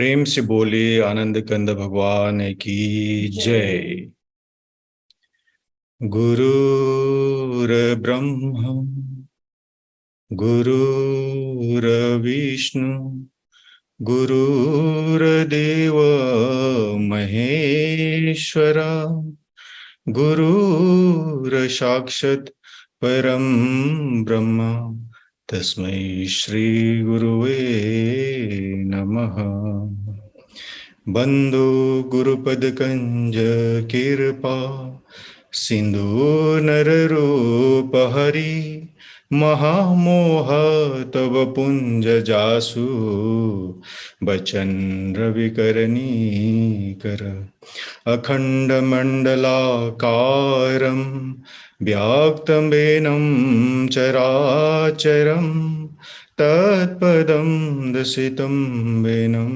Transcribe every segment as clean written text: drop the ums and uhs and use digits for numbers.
प्रेम से बोले आनंद कंद भगवान की जय। गुरुर्ब्रह्मा गुरुर्विष्णु गुरुर्देव महेश्वरा गुरुर्साक्षात् परम ब्रह्म तस्मै श्री गुरुवे नमः। बंधु गुरुपद कंज कृपा सिंधु नररूप हरि महामोह तव पुंज जासु बचन रविकरणी कर अखंड मंडलाकारं व्याक्तमेनं चराचरं तत्पदं दर्शितं वेनं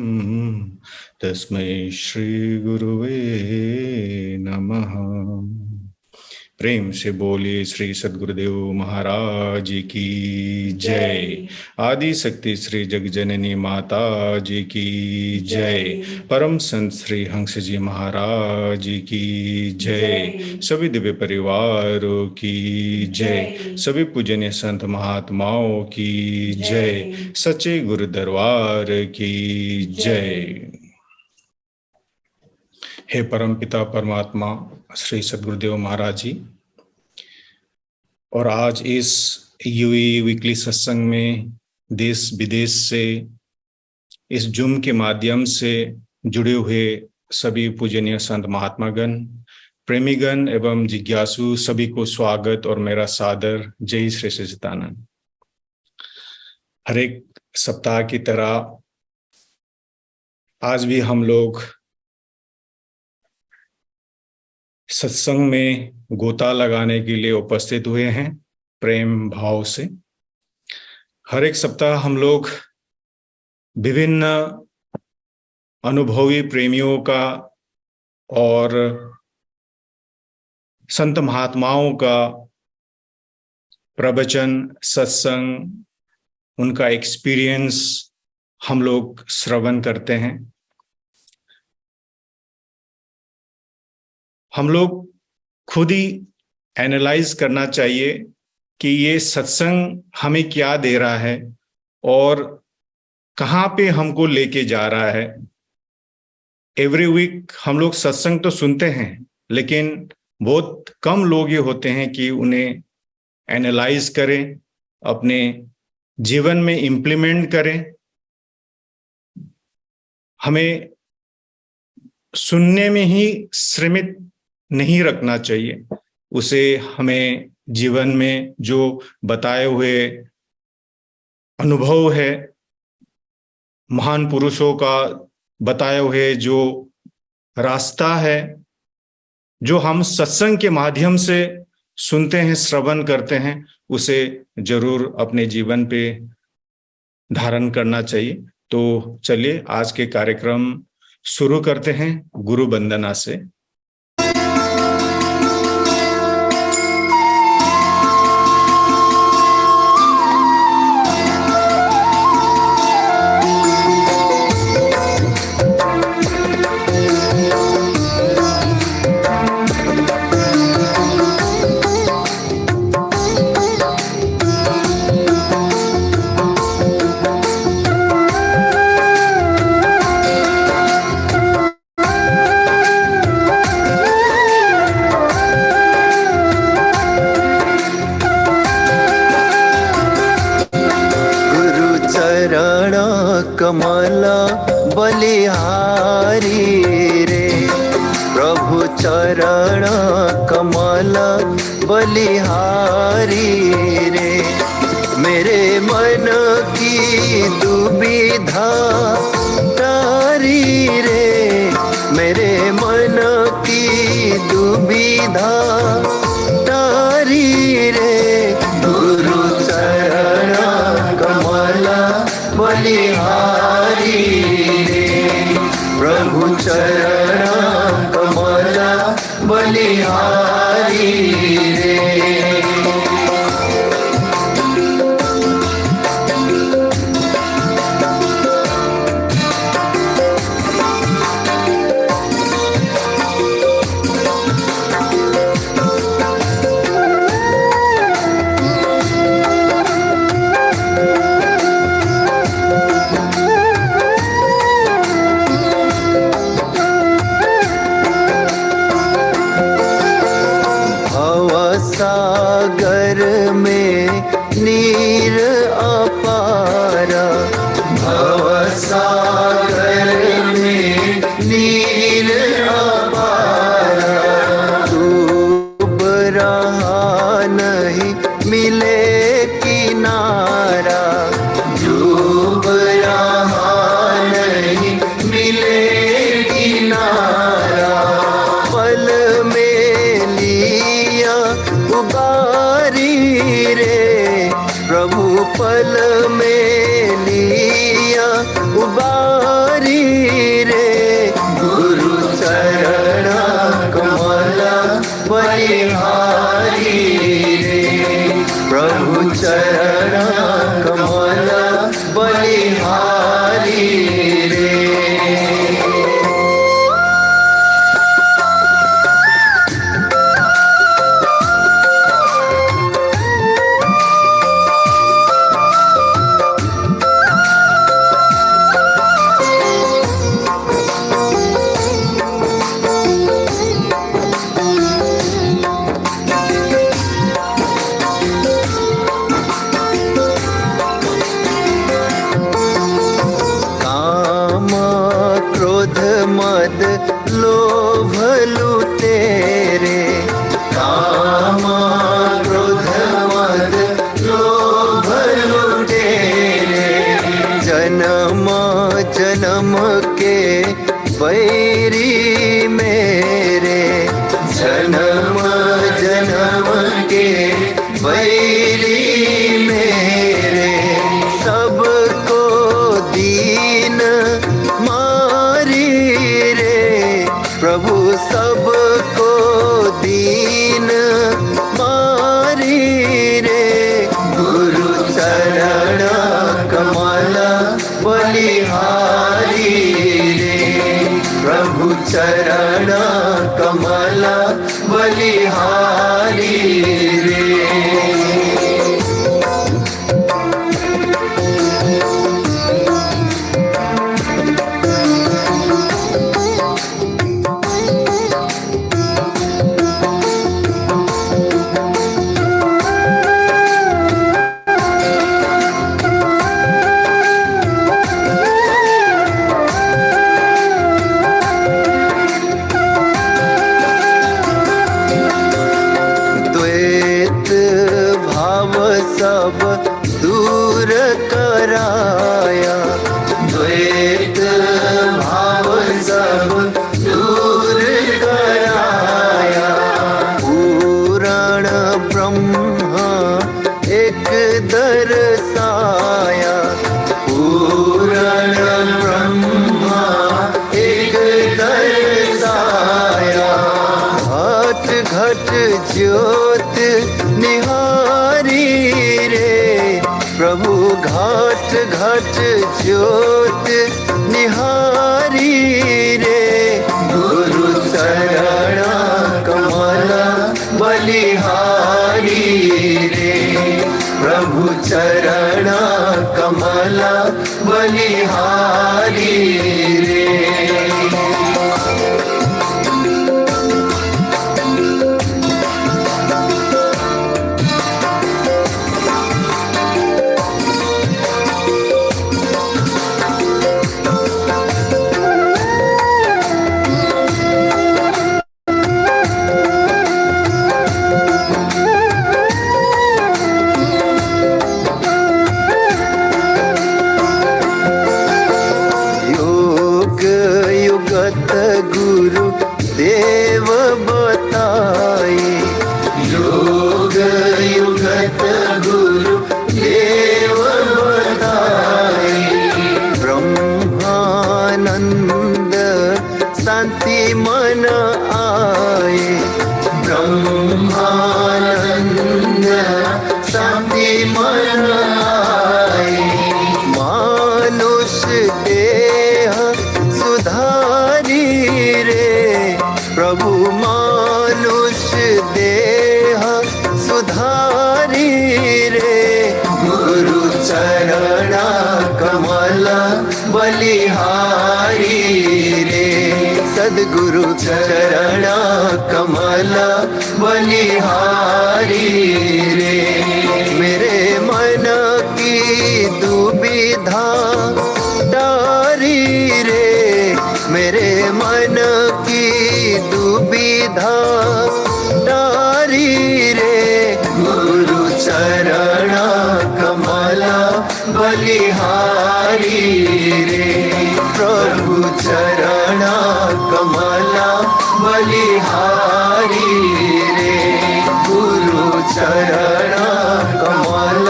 तस्मै श्री गुरुवे नमः। प्रेम से बोलिए श्री सद्गुरुदेव महाराज की जय। आदि शक्ति श्री जगजननी माता जी की जय। परम संत श्री हंस जी महाराज की जय। सभी दिव्य परिवारों की जय। सभी पूजनीय संत महात्माओं की जय। सच्चे गुरु दरबार की जय। हे परम पिता परमात्मा श्री सद्गुरुदेव महाराज जी, और आज इस यूई वीकली सत्संग में देश विदेश से इस जूम के माध्यम से जुड़े हुए सभी पूजनीय संत महात्मागण, प्रेमीगण एवं जिज्ञासु सभी को स्वागत और मेरा सादर जय श्री सच्चिदानंद। हर एक सप्ताह की तरह आज भी हम लोग सत्संग में गोता लगाने के लिए उपस्थित हुए हैं प्रेम भाव से। हर एक सप्ताह हम लोग विभिन्न अनुभवी प्रेमियों का और संत महात्माओं का प्रवचन, सत्संग, उनका एक्सपीरियंस हम लोग श्रवण करते हैं। हम लोग खुद ही एनालाइज करना चाहिए कि ये सत्संग हमें क्या दे रहा है और कहाँ पे हमको लेके जा रहा है। एवरी वीक हम लोग सत्संग तो सुनते हैं, लेकिन बहुत कम लोग ये होते हैं कि उन्हें एनालाइज करें, अपने जीवन में इम्प्लीमेंट करें। हमें सुनने में ही सीमित नहीं रखना चाहिए, उसे हमें जीवन में जो बताए हुए अनुभव है, महान पुरुषों का बताए हुए जो रास्ता है, जो हम सत्संग के माध्यम से सुनते हैं, श्रवण करते हैं, उसे जरूर अपने जीवन पे धारण करना चाहिए। तो चलिए आज के कार्यक्रम शुरू करते हैं गुरु वंदना से। कमला बलिहारी रे प्रभु चरण कमला बलिहारी रे। मेरे मन की दुविधा तारी रे, मेरे मन की दुविधा तारी रे। गुरु चरण कमला बलिहारी रे प्रभु चरण कमला बलिहारी रे। क्रोध मद लोभ लुटेरे, काम क्रोध मद लोभ लुटेरे, जन्म जन्म के बैरी मेरे, जन्म जन्म के बैरी मेरे, सबको दीन मारी रे, प्रभु सबको दीन मारी रे, गुरु चरण कमल बलिहारी रे, प्रभु चरण कमल बलिहारी रे। सब दूर कराया, द्वैत भाव सब दूर कराया, पूरण ब्रह्म एक दर्शाया, पूरण ब्रह्म एक दर्शाया, घट घट ज्योत निहारी रे, प्रभु घट घट ज्योत निहारी रे, गुरु चरण कमल बलिहारी रे, प्रभु चरण कमल बलिहारी रे। गुरु देव बताए, योग युगत गुरु देव बताए, ब्रह्मानंद शांति मन आए, ब्रह्मानंद शांति मन आए, मानुष देह सुधारी रे, प्रभु मानुष देह सुधारी रे, गुरु चरण कमल बलिहारी रे, सद्गुरु चरण कमल बलिहारी रे, मेरे मन की दुविधा टारी रे, मेरे मन की दुविधा टारी रे, गुरु चरण कमल बलिहारी रे, प्रभु चरण कमल बलिहारी रे, गुरु चरण कमल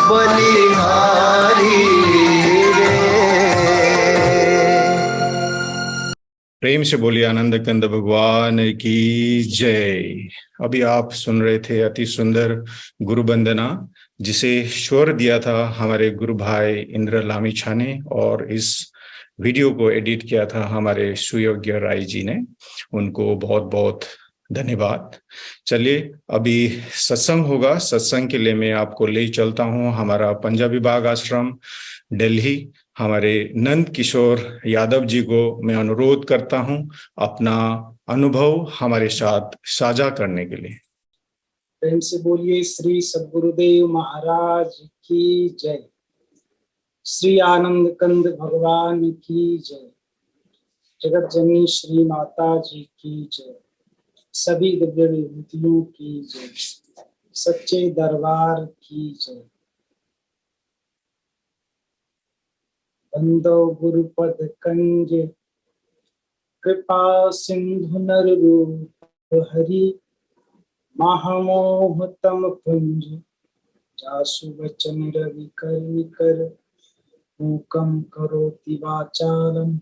बलिहारी रे। प्रेम से बोलिए आनंद कंद भगवान की जय। अभी आप सुन रहे थे अति सुंदर गुरु वंदना, जिसे स्वर दिया था हमारे गुरु भाई इंद्र लामिछा ने, और इस वीडियो को एडिट किया था हमारे सुयोग्य राय जी ने। उनको बहुत बहुत धन्यवाद। चलिए अभी सत्संग होगा। सत्संग के लिए मैं आपको ले चलता हूं हमारा पंजाबी बाग आश्रम दिल्ली। हमारे नंद किशोर यादव जी को मैं अनुरोध करता हूं अपना अनुभव हमारे साथ साझा करने के लिए। प्रेम से बोलिए श्री सद्गुरुदेव महाराज की जय, श्री आनंद कंद भगवान की जय। जगत जननी श्री माता जी की जय। सभी दिव्य विभूतियों की जय। सच्चे दरबार की जय। बंदो गुरुपद कंज कृपा सिंधु नर रूप हरि महामोह तम पुंज जासु वचन रवि कर निकर मूकं करोति वाचालं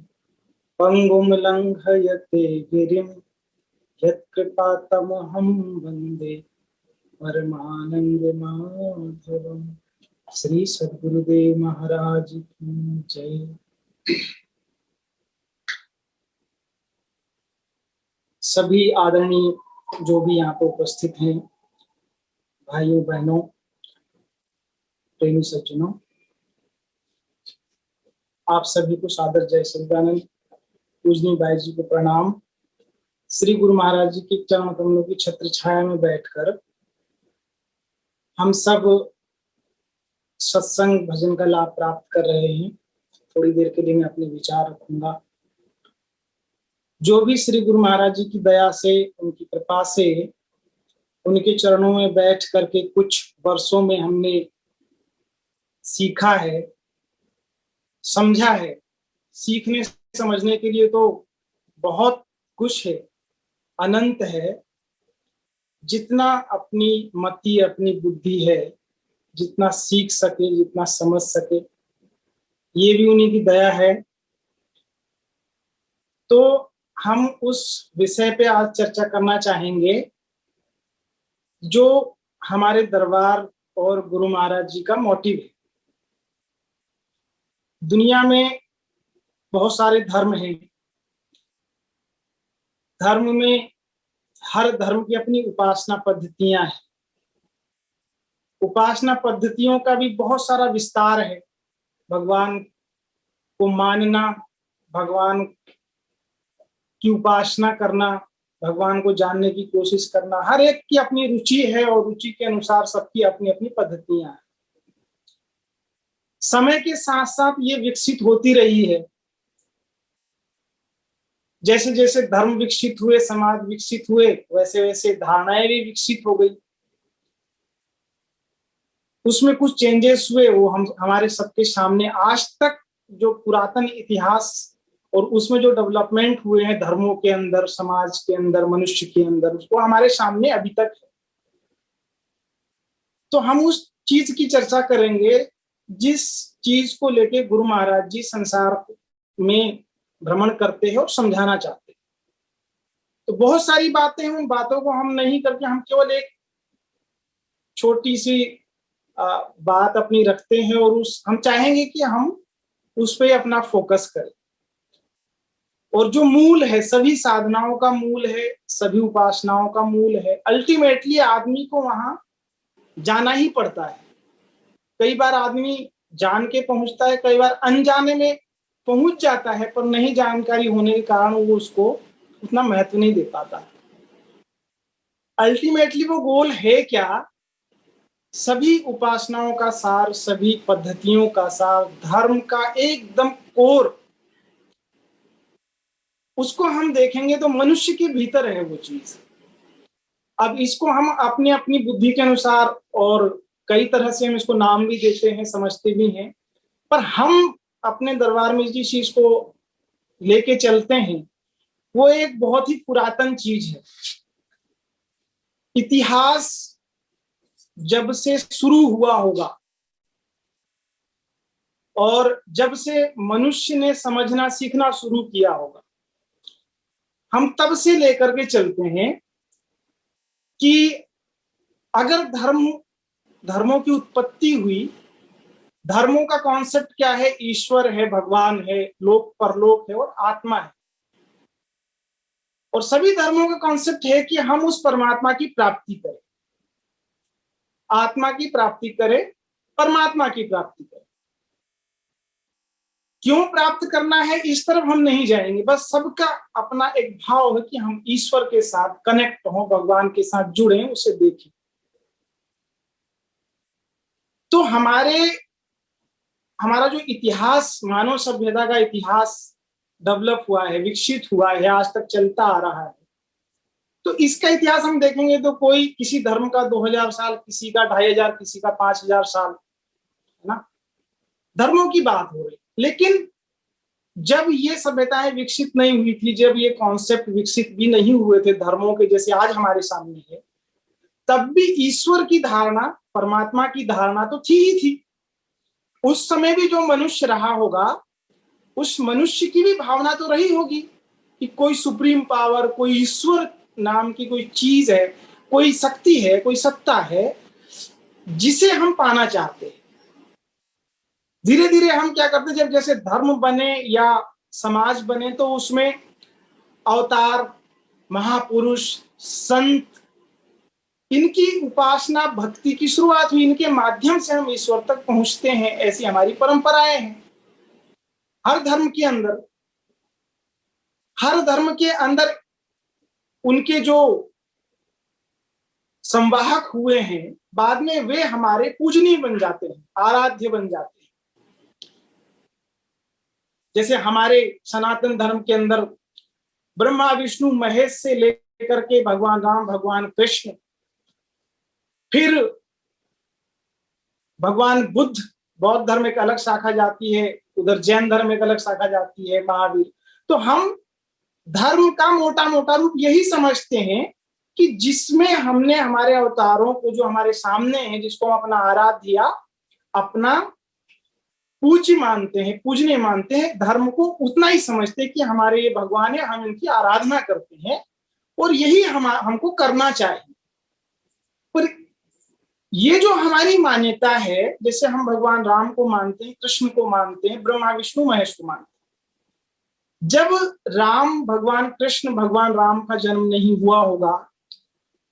पंगुं लंघयते गिरिं यत्कृपातमहं वन्दे परमानंद माधवम्। श्री सद्गुरुदेव महाराज की जय। सभी आदरणीय जो भी यहाँ पर उपस्थित हैं, भाइयों बहनों, प्रेमी सज्जनों, आप सभी को सादर जय सच्चिदानंद। पूजनीय भाई जी को प्रणाम। श्री गुरु महाराज जी के चरण कमलों की छत्र छाया में बैठकर हम सब सत्संग भजन का लाभ प्राप्त कर रहे हैं। थोड़ी देर के लिए मैं अपने विचार रखूंगा। जो भी श्री गुरु महाराज जी की दया से, उनकी कृपा से, उनके चरणों में बैठ करके कुछ वर्षों में हमने सीखा है, समझा है। सीखने समझने के लिए तो बहुत कुछ है, अनंत है। जितना अपनी मति, अपनी बुद्धि है, जितना सीख सके, जितना समझ सके, ये भी उन्हीं की दया है। तो हम उस विषय पे आज चर्चा करना चाहेंगे जो हमारे दरबार और गुरु महाराज जी का मोटिव है। दुनिया में बहुत सारे धर्म हैं। धर्म में हर धर्म की अपनी उपासना पद्धतियां हैं। उपासना पद्धतियों का भी बहुत सारा विस्तार है। भगवान को मानना, भगवान की उपासना करना, भगवान को जानने की कोशिश करना, हर एक की अपनी रुचि है और रुचि के अनुसार सबकी अपनी अपनी पद्धतियां हैं। समय के साथ साथ ये विकसित होती रही है। जैसे जैसे धर्म विकसित हुए, समाज विकसित हुए, वैसे वैसे धारणाएं भी विकसित हो गई। उसमें कुछ चेंजेस हुए, वो हम हमारे सबके सामने आज तक जो पुरातन इतिहास और उसमें जो डेवलपमेंट हुए हैं धर्मों के अंदर, समाज के अंदर, मनुष्य के अंदर, उसको हमारे सामने अभी तक है। तो हम उस चीज की चर्चा करेंगे जिस चीज को लेके गुरु महाराज जी संसार में भ्रमण करते हैं और समझाना चाहते हैं। तो बहुत सारी बातें हैं, उन बातों को हम नहीं करके हम केवल एक छोटी सी बात अपनी रखते हैं और हम चाहेंगे कि हम उस पर अपना फोकस करें। और जो मूल है, सभी साधनाओं का मूल है, सभी उपासनाओं का मूल है, अल्टीमेटली आदमी को वहां जाना ही पड़ता है। कई बार आदमी जान के पहुंचता है, कई बार अनजाने में पहुंच जाता है, पर नहीं जानकारी होने के कारण वो उसको उतना महत्व नहीं दे पाता। अल्टीमेटली वो गोल है क्या? सभी उपासनाओं का सार, सभी पद्धतियों का सार, धर्म का एकदम कोर, उसको हम देखेंगे तो मनुष्य के भीतर है वो चीज। अब इसको हम अपनी अपनी बुद्धि के अनुसार और कई तरह से हम इसको नाम भी देते हैं, समझते भी हैं, पर हम अपने दरबार में जिस चीज को लेके चलते हैं वो एक बहुत ही पुरातन चीज है। इतिहास जब से शुरू हुआ होगा और जब से मनुष्य ने समझना सीखना शुरू किया होगा, हम तब से लेकर के चलते हैं कि अगर धर्मों की उत्पत्ति हुई, धर्मों का कॉन्सेप्ट क्या है? ईश्वर है, भगवान है, लोक परलोक है और आत्मा है। और सभी धर्मों का कॉन्सेप्ट है कि हम उस परमात्मा की प्राप्ति करें, आत्मा की प्राप्ति करें, परमात्मा की प्राप्ति करें। क्यों प्राप्त करना है इस तरफ हम नहीं जाएंगे, बस सबका अपना एक भाव है कि हम ईश्वर के साथ कनेक्ट हों, भगवान के साथ जुड़े, उसे देखें। तो हमारा जो इतिहास, मानव सभ्यता का इतिहास डेवलप हुआ है, विकसित हुआ है, आज तक चलता आ रहा है। तो इसका इतिहास हम देखेंगे तो कोई किसी धर्म का 2000 साल, किसी का 2500, किसी का 5000 साल, है ना, धर्मों की बात हो रही। लेकिन जब ये सभ्यताएं विकसित नहीं हुई थी, जब ये कॉन्सेप्ट विकसित भी नहीं हुए थे धर्मों के जैसे आज हमारे सामने है, तब भी ईश्वर की धारणा, परमात्मा की धारणा तो थी ही थी। उस समय भी जो मनुष्य रहा होगा, उस मनुष्य की भी भावना तो रही होगी कि कोई सुप्रीम पावर, कोई ईश्वर नाम की कोई चीज है, कोई शक्ति है, कोई सत्ता है जिसे हम पाना चाहते हैं। धीरे धीरे हम क्या करते, जब जैसे धर्म बने या समाज बने तो उसमें अवतार, महापुरुष, संत, इनकी उपासना, भक्ति की शुरुआत हुई। इनके माध्यम से हम ईश्वर तक पहुंचते हैं, ऐसी हमारी परंपराएं हैं। हर धर्म के अंदर उनके जो संवाहक हुए हैं, बाद में वे हमारे पूजनीय बन जाते हैं, आराध्य बन जाते हैं। जैसे हमारे सनातन धर्म के अंदर ब्रह्मा, विष्णु, महेश से लेकर के भगवान राम, भगवान कृष्ण, फिर भगवान बुद्ध, बौद्ध धर्म एक अलग शाखा जाती है, उधर जैन धर्म एक अलग शाखा जाती है, महावीर। तो हम धर्म का मोटा मोटा रूप यही समझते हैं कि जिसमें हमने हमारे अवतारों को, जो हमारे सामने है, जिसको हम अपना आराध्य, अपना पूज्य मानते हैं, पूजनीय मानते हैं, धर्म को उतना ही समझते हैं कि हमारे ये भगवान है, हम इनकी आराधना करते हैं और यही हमको करना चाहिए। पर ये जो हमारी मान्यता है, जैसे हम भगवान राम को मानते हैं, कृष्ण को मानते हैं, ब्रह्मा, विष्णु, महेश को मानते हैं, जब राम, भगवान कृष्ण, भगवान राम का जन्म नहीं हुआ होगा,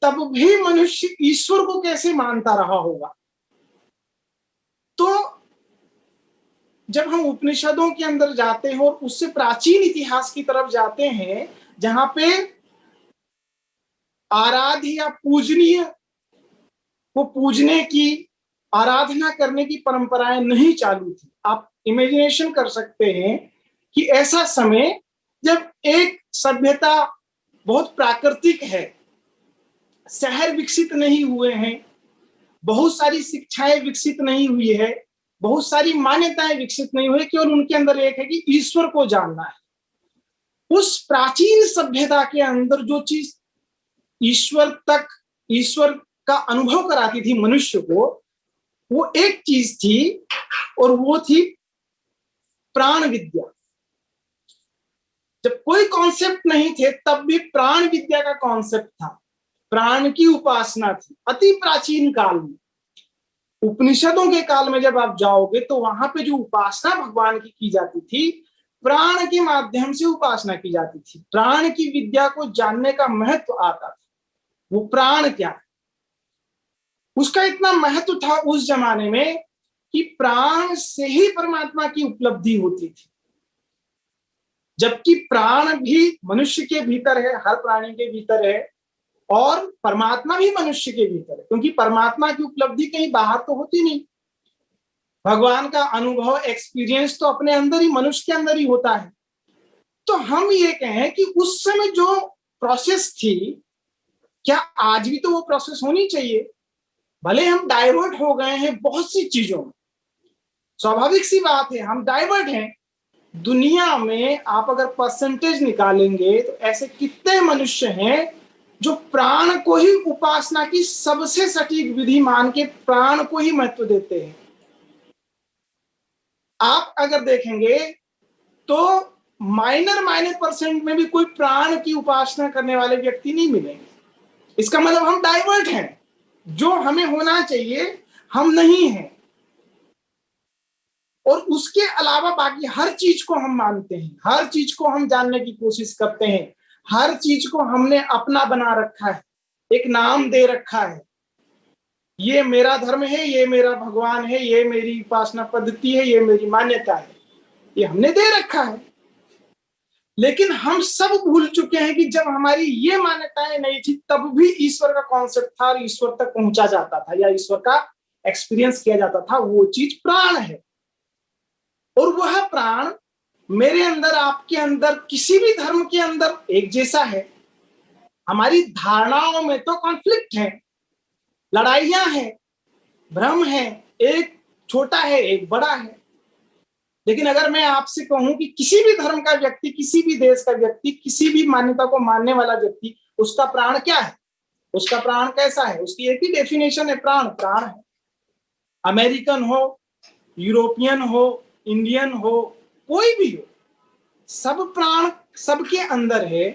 तब भी मनुष्य ईश्वर को कैसे मानता रहा होगा। तो जब हम उपनिषदों के अंदर जाते हैं और उससे प्राचीन इतिहास की तरफ जाते हैं, जहां पे आराध्य या पूजनीय को पूजने की, आराधना करने की परंपराएं नहीं चालू थी। आप इमेजिनेशन कर सकते हैं कि ऐसा समय जब एक सभ्यता बहुत प्राकृतिक है, शहर विकसित नहीं हुए हैं, बहुत सारी शिक्षाएं विकसित नहीं हुई है, बहुत सारी मान्यताएं विकसित नहीं हुई, केवल उनके अंदर एक है कि ईश्वर को जानना है। उस प्राचीन सभ्यता के अंदर जो चीज ईश्वर का अनुभव कराती थी मनुष्य को, वो एक चीज थी और वो थी प्राण विद्या। जब कोई कॉन्सेप्ट नहीं थे तब भी प्राण विद्या का कॉन्सेप्ट था, प्राण की उपासना थी। अति प्राचीन काल में, उपनिषदों के काल में जब आप जाओगे तो वहां पे जो उपासना भगवान की जाती थी, प्राण के माध्यम से उपासना की जाती थी। प्राण की विद्या को जानने का महत्व आता था। वो प्राण क्या है, उसका इतना महत्व था उस जमाने में कि प्राण से ही परमात्मा की उपलब्धि होती थी। जबकि प्राण भी मनुष्य के भीतर है, हर प्राणी के भीतर है, और परमात्मा भी मनुष्य के भीतर है, क्योंकि परमात्मा की उपलब्धि कहीं बाहर तो होती नहीं। भगवान का अनुभव, एक्सपीरियंस तो अपने अंदर ही, मनुष्य के अंदर ही होता है। तो हम ये कहें कि उस समय जो प्रोसेस थी, क्या आज भी तो वो प्रोसेस होनी चाहिए? भले हम डाइवर्ट हो गए हैं बहुत सी चीजों में, स्वाभाविक सी बात है, हम डाइवर्ट हैं। दुनिया में आप अगर परसेंटेज निकालेंगे तो ऐसे कितने मनुष्य हैं जो प्राण को ही उपासना की सबसे सटीक विधि मान के प्राण को ही महत्व देते हैं। आप अगर देखेंगे तो माइनर परसेंट में भी कोई प्राण की उपासना करने वाले व्यक्ति नहीं मिलेंगे। इसका मतलब हम डाइवर्ट हैं, जो हमें होना चाहिए हम नहीं हैं। और उसके अलावा बाकी हर चीज को हम मानते हैं, हर चीज को हम जानने की कोशिश करते हैं, हर चीज को हमने अपना बना रखा है, एक नाम दे रखा है। ये मेरा धर्म है, ये मेरा भगवान है, ये मेरी उपासना पद्धति है, ये मेरी मान्यता है, ये हमने दे रखा है। लेकिन हम सब भूल चुके हैं कि जब हमारी ये मान्यताएं नहीं थी तब भी ईश्वर का कॉन्सेप्ट था और ईश्वर तक पहुंचा जाता था या ईश्वर का एक्सपीरियंस किया जाता था। वो चीज प्राण है, और वह प्राण मेरे अंदर, आपके अंदर, किसी भी धर्म के अंदर एक जैसा है। हमारी धारणाओं में तो कॉन्फ्लिक्ट है, लड़ाइयां हैं, भ्रम है, एक छोटा है एक बड़ा है। लेकिन अगर मैं आपसे कहूं कि किसी भी धर्म का व्यक्ति, किसी भी देश का व्यक्ति, किसी भी मान्यता को मानने वाला व्यक्ति, उसका प्राण क्या है, उसका प्राण कैसा है, उसकी एक ही डेफिनेशन है, प्राण प्राण है। अमेरिकन हो, यूरोपियन हो, इंडियन हो, कोई भी हो, सब प्राण सबके अंदर है।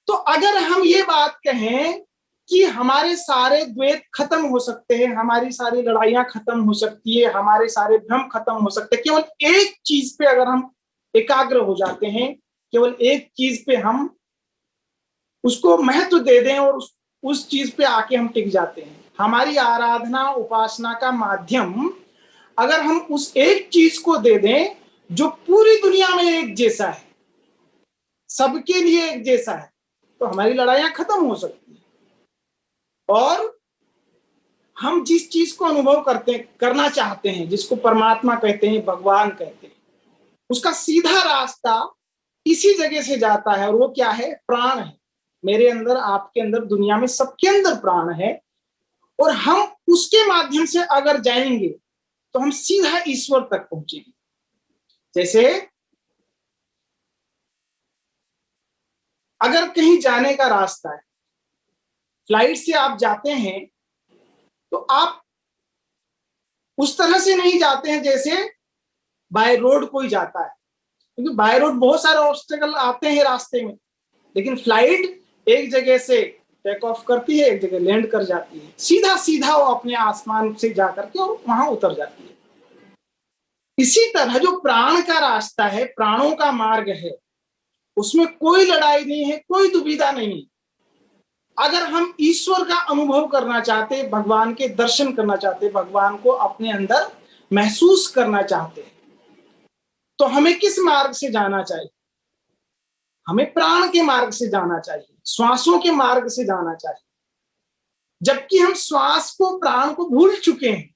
तो अगर हम ये बात कहें कि हमारे सारे द्वैत खत्म हो सकते हैं, हमारी सारी लड़ाइयां खत्म हो सकती है, हमारे सारे भ्रम खत्म हो सकते हैं, केवल एक चीज पे अगर हम एकाग्र हो जाते हैं, केवल एक चीज पे हम उसको महत्व दे दें और उस चीज पे आके हम टिक जाते हैं, हमारी आराधना उपासना का माध्यम अगर हम उस एक चीज को दे दें जो पूरी दुनिया में एक जैसा है, सबके लिए एक जैसा है, तो हमारी लड़ाइयां खत्म हो सकती हैं। और हम जिस चीज को अनुभव करना चाहते हैं, जिसको परमात्मा कहते हैं, भगवान कहते हैं, उसका सीधा रास्ता इसी जगह से जाता है। और वो क्या है? प्राण है। मेरे अंदर, आपके अंदर, दुनिया में सबके अंदर प्राण है। और हम उसके माध्यम से अगर जाएंगे तो हम सीधा ईश्वर तक पहुंचेंगे। जैसे अगर कहीं जाने का रास्ता है, फ्लाइट से आप जाते हैं, तो आप उस तरह से नहीं जाते हैं जैसे बाय रोड कोई जाता है, क्योंकि बाय रोड बहुत सारे ऑब्स्टेकल आते हैं रास्ते में। लेकिन फ्लाइट एक जगह से टेक ऑफ करती है, एक जगह लैंड कर जाती है, सीधा सीधा वो अपने आसमान से जाकर के और वहां उतर जाती है। इसी तरह जो प्राण का रास्ता है, प्राणों का मार्ग है, उसमें कोई लड़ाई नहीं है, कोई दुविधा नहीं है। अगर हम ईश्वर का अनुभव करना चाहते, भगवान के दर्शन करना चाहते, भगवान को अपने अंदर महसूस करना चाहते, तो हमें किस मार्ग से जाना चाहिए? हमें प्राण के मार्ग से जाना चाहिए, श्वासों के मार्ग से जाना चाहिए। जबकि हम श्वास को, प्राण को भूल चुके हैं।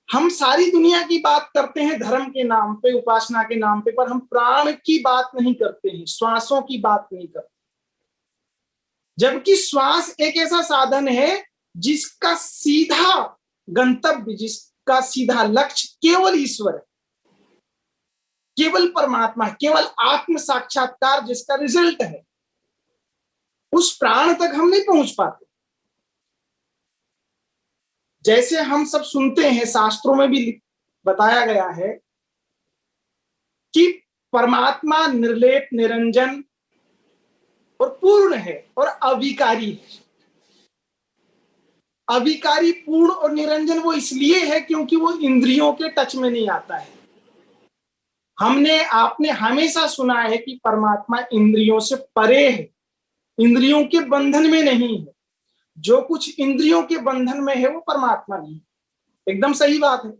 हम सारी दुनिया की बात करते हैं धर्म के नाम पे, उपासना के नाम पे, पर हम प्राण की बात नहीं करते हैं, श्वासों की बात नहीं करते। जबकि श्वास एक ऐसा साधन है जिसका सीधा गंतव्य, जिसका सीधा लक्ष्य केवल ईश्वर है, केवल परमात्मा, केवल आत्म साक्षात्कार जिसका रिजल्ट है। उस प्राण तक हम नहीं पहुंच पाते। जैसे हम सब सुनते हैं, शास्त्रों में भी बताया गया है कि परमात्मा निर्लेप, निरंजन और पूर्ण है और अविकारी है। अविकारी, पूर्ण और निरंजन वो इसलिए है क्योंकि वो इंद्रियों के टच में नहीं आता है। आपने हमेशा सुना है कि परमात्मा इंद्रियों से परे है, इंद्रियों के बंधन में नहीं है। जो कुछ इंद्रियों के बंधन में है वो परमात्मा नहीं, एकदम सही बात है।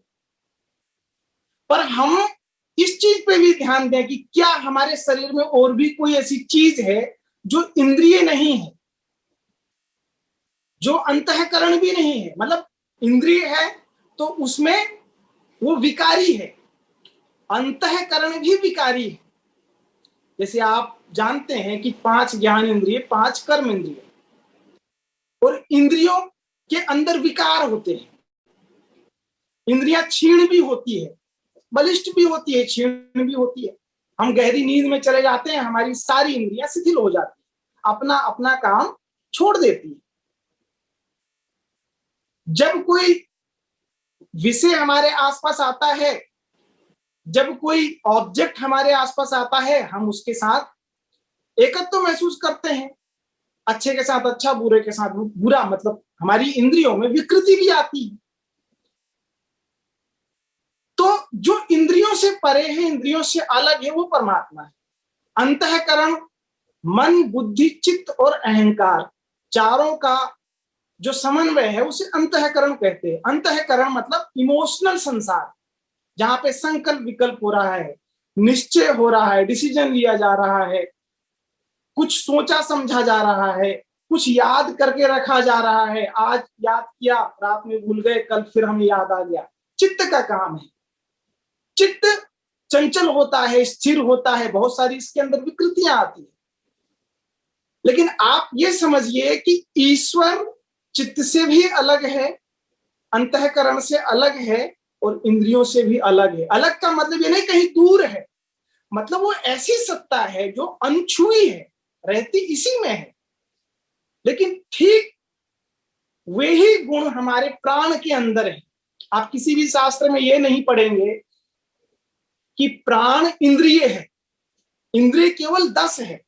पर हम इस चीज पे भी ध्यान दें कि क्या हमारे शरीर में और भी कोई ऐसी चीज है जो इंद्रिय नहीं है, जो अंतःकरण भी नहीं है। मतलब इंद्रिय है तो उसमें वो विकारी है, अंतःकरण भी विकारी है। जैसे आप जानते हैं कि 5 ज्ञान इंद्रिय, 5 कर्म इंद्रिय, और इंद्रियों के अंदर विकार होते हैं। इंद्रियां क्षीण भी होती है, बलिष्ठ भी होती है, क्षीण भी होती है। हम गहरी नींद में चले जाते हैं, हमारी सारी इंद्रियां शिथिल हो जाती है, अपना अपना काम छोड़ देती है। जब कोई विषय हमारे आसपास आता है, जब कोई ऑब्जेक्ट हमारे आसपास आता है, हम उसके साथ एकत्व महसूस करते हैं। अच्छे के साथ अच्छा, बुरे के साथ बुरा, मतलब हमारी इंद्रियों में विकृति भी आती है। तो जो इंद्रियों से परे है, इंद्रियों से अलग है, वो परमात्मा है। अंतःकरण, मन, बुद्धि, चित्त और अहंकार, चारों का जो समन्वय है उसे अंतःकरण कहते हैं। अंतःकरण मतलब इमोशनल संसार, जहां पे संकल्प विकल्प हो रहा है, निश्चय हो रहा है, डिसीजन लिया जा रहा है, कुछ सोचा समझा जा रहा है, कुछ याद करके रखा जा रहा है। आज याद किया, रात में भूल गए, कल फिर हमें याद आ गया। चित्त का काम है। चित्त चंचल होता है, स्थिर होता है, बहुत सारी इसके अंदर विकृतियां आती है। लेकिन आप ये समझिए कि ईश्वर चित्त से भी अलग है, अंतःकरण से अलग है और इंद्रियों से भी अलग है। अलग का मतलब ये नहीं कहीं दूर है, मतलब वो ऐसी सत्ता है जो अनछुई है, रहती इसी में है। लेकिन ठीक वही गुण हमारे प्राण के अंदर है। आप किसी भी शास्त्र में ये नहीं पढ़ेंगे कि प्राण इंद्रिय है, इंद्रिय केवल 10 है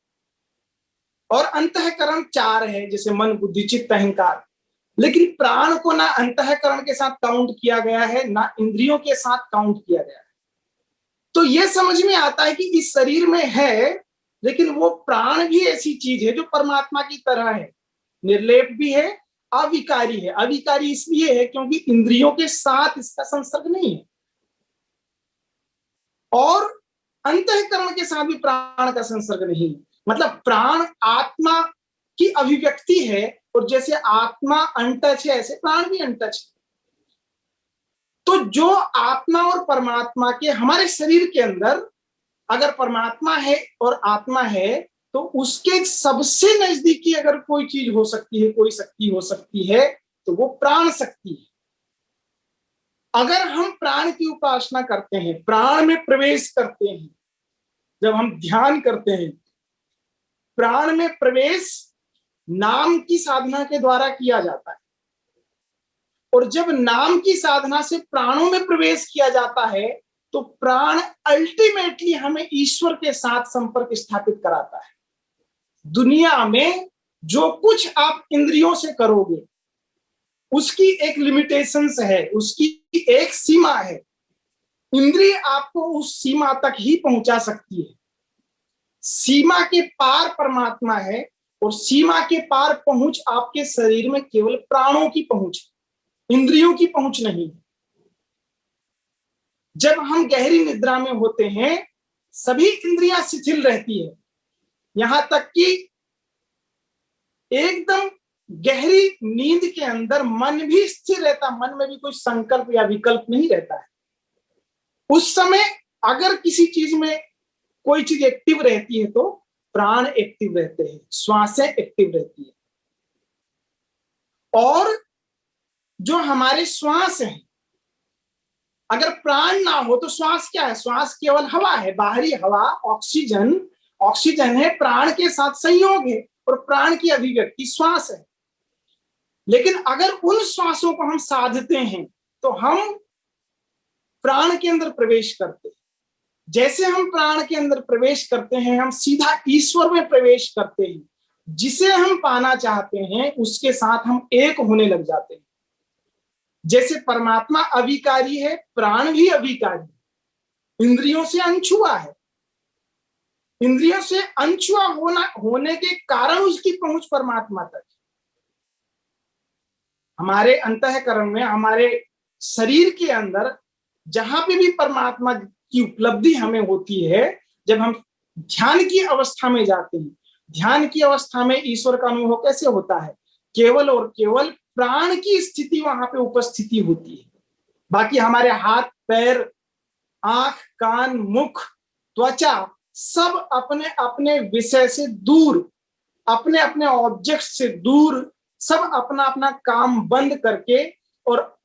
और अंतःकरण 4 है, जैसे मन, बुद्धि, चित्त, अहंकार। लेकिन प्राण को ना अंतःकरण के साथ काउंट किया गया है, ना इंद्रियों के साथ काउंट किया गया है। तो यह समझ में आता है कि इस शरीर में है, लेकिन वो प्राण भी ऐसी चीज है जो परमात्मा की तरह है, निर्लेप भी है, अविकारी है। अविकारी इसलिए है क्योंकि इंद्रियों के साथ इसका संसर्ग नहीं है और अंतःकरण के साथ भी प्राण का संसर्ग नहीं है। मतलब प्राण आत्मा की अभिव्यक्ति है और जैसे आत्मा अनटच है ऐसे प्राण भी अनटच है। तो जो आत्मा और परमात्मा के हमारे शरीर के अंदर अगर परमात्मा है और आत्मा है तो उसके सबसे नजदीकी अगर कोई चीज हो सकती है, कोई शक्ति हो सकती है तो वो प्राण शक्ति है। अगर हम प्राण की उपासना करते हैं, प्राण में प्रवेश करते हैं, जब हम ध्यान करते हैं, प्राण में प्रवेश नाम की साधना के द्वारा किया जाता है और जब नाम की साधना से प्राणों में प्रवेश किया जाता है तो प्राण अल्टीमेटली हमें ईश्वर के साथ संपर्क स्थापित कराता है। दुनिया में जो कुछ आप इंद्रियों से करोगे उसकी एक लिमिटेशंस है, उसकी एक सीमा है। इंद्रिय आपको उस सीमा तक ही पहुंचा सकती है। सीमा के पार परमात्मा है और सीमा के पार पहुंच आपके शरीर में केवल प्राणों की पहुंच है, इंद्रियों की पहुंच नहीं है। जब हम गहरी निद्रा में होते हैं सभी इंद्रियां शिथिल रहती है, यहां तक कि एकदम गहरी नींद के अंदर मन भी स्थिर रहता, मन में भी कोई संकल्प या विकल्प नहीं रहता है। उस समय अगर किसी चीज में कोई चीज एक्टिव रहती है तो प्राण एक्टिव रहते हैं, श्वासें एक्टिव रहती है। और जो हमारे श्वास हैं, अगर प्राण ना हो तो श्वास क्या है? श्वास केवल हवा है, बाहरी हवा, ऑक्सीजन। ऑक्सीजन है, प्राण के साथ संयोग है और प्राण की अभिव्यक्ति श्वास है। लेकिन अगर उन श्वासों को हम साधते हैं तो हम प्राण के अंदर प्रवेश करते हैं। जैसे हम प्राण के अंदर प्रवेश करते हैं हम सीधा ईश्वर में प्रवेश करते हैं। जिसे हम पाना चाहते हैं उसके साथ हम एक होने लग जाते हैं। जैसे परमात्मा अविकारी है, प्राण भी अविकारी, इंद्रियों से अनछुआ है। इंद्रियों से अनछुआ होने के कारण उसकी पहुंच परमात्मा तक। हमारे अंतःकरण में, हमारे शरीर के अंदर जहां पे भी परमात्मा की उपलब्धि हमें होती है, जब हम ध्यान की अवस्था में जाते हैं, ध्यान की अवस्था में ईश्वर का अनुभव कैसे होता है? केवल और केवल प्राण की स्थिति वहां पे उपस्थिति होती है। बाकी हमारे हाथ, पैर, आंख, कान, मुख, त्वचा सब अपने अपने विषय से दूर, अपने अपने ऑब्जेक्ट से दूर, सब अपना अपना काम बंद करके और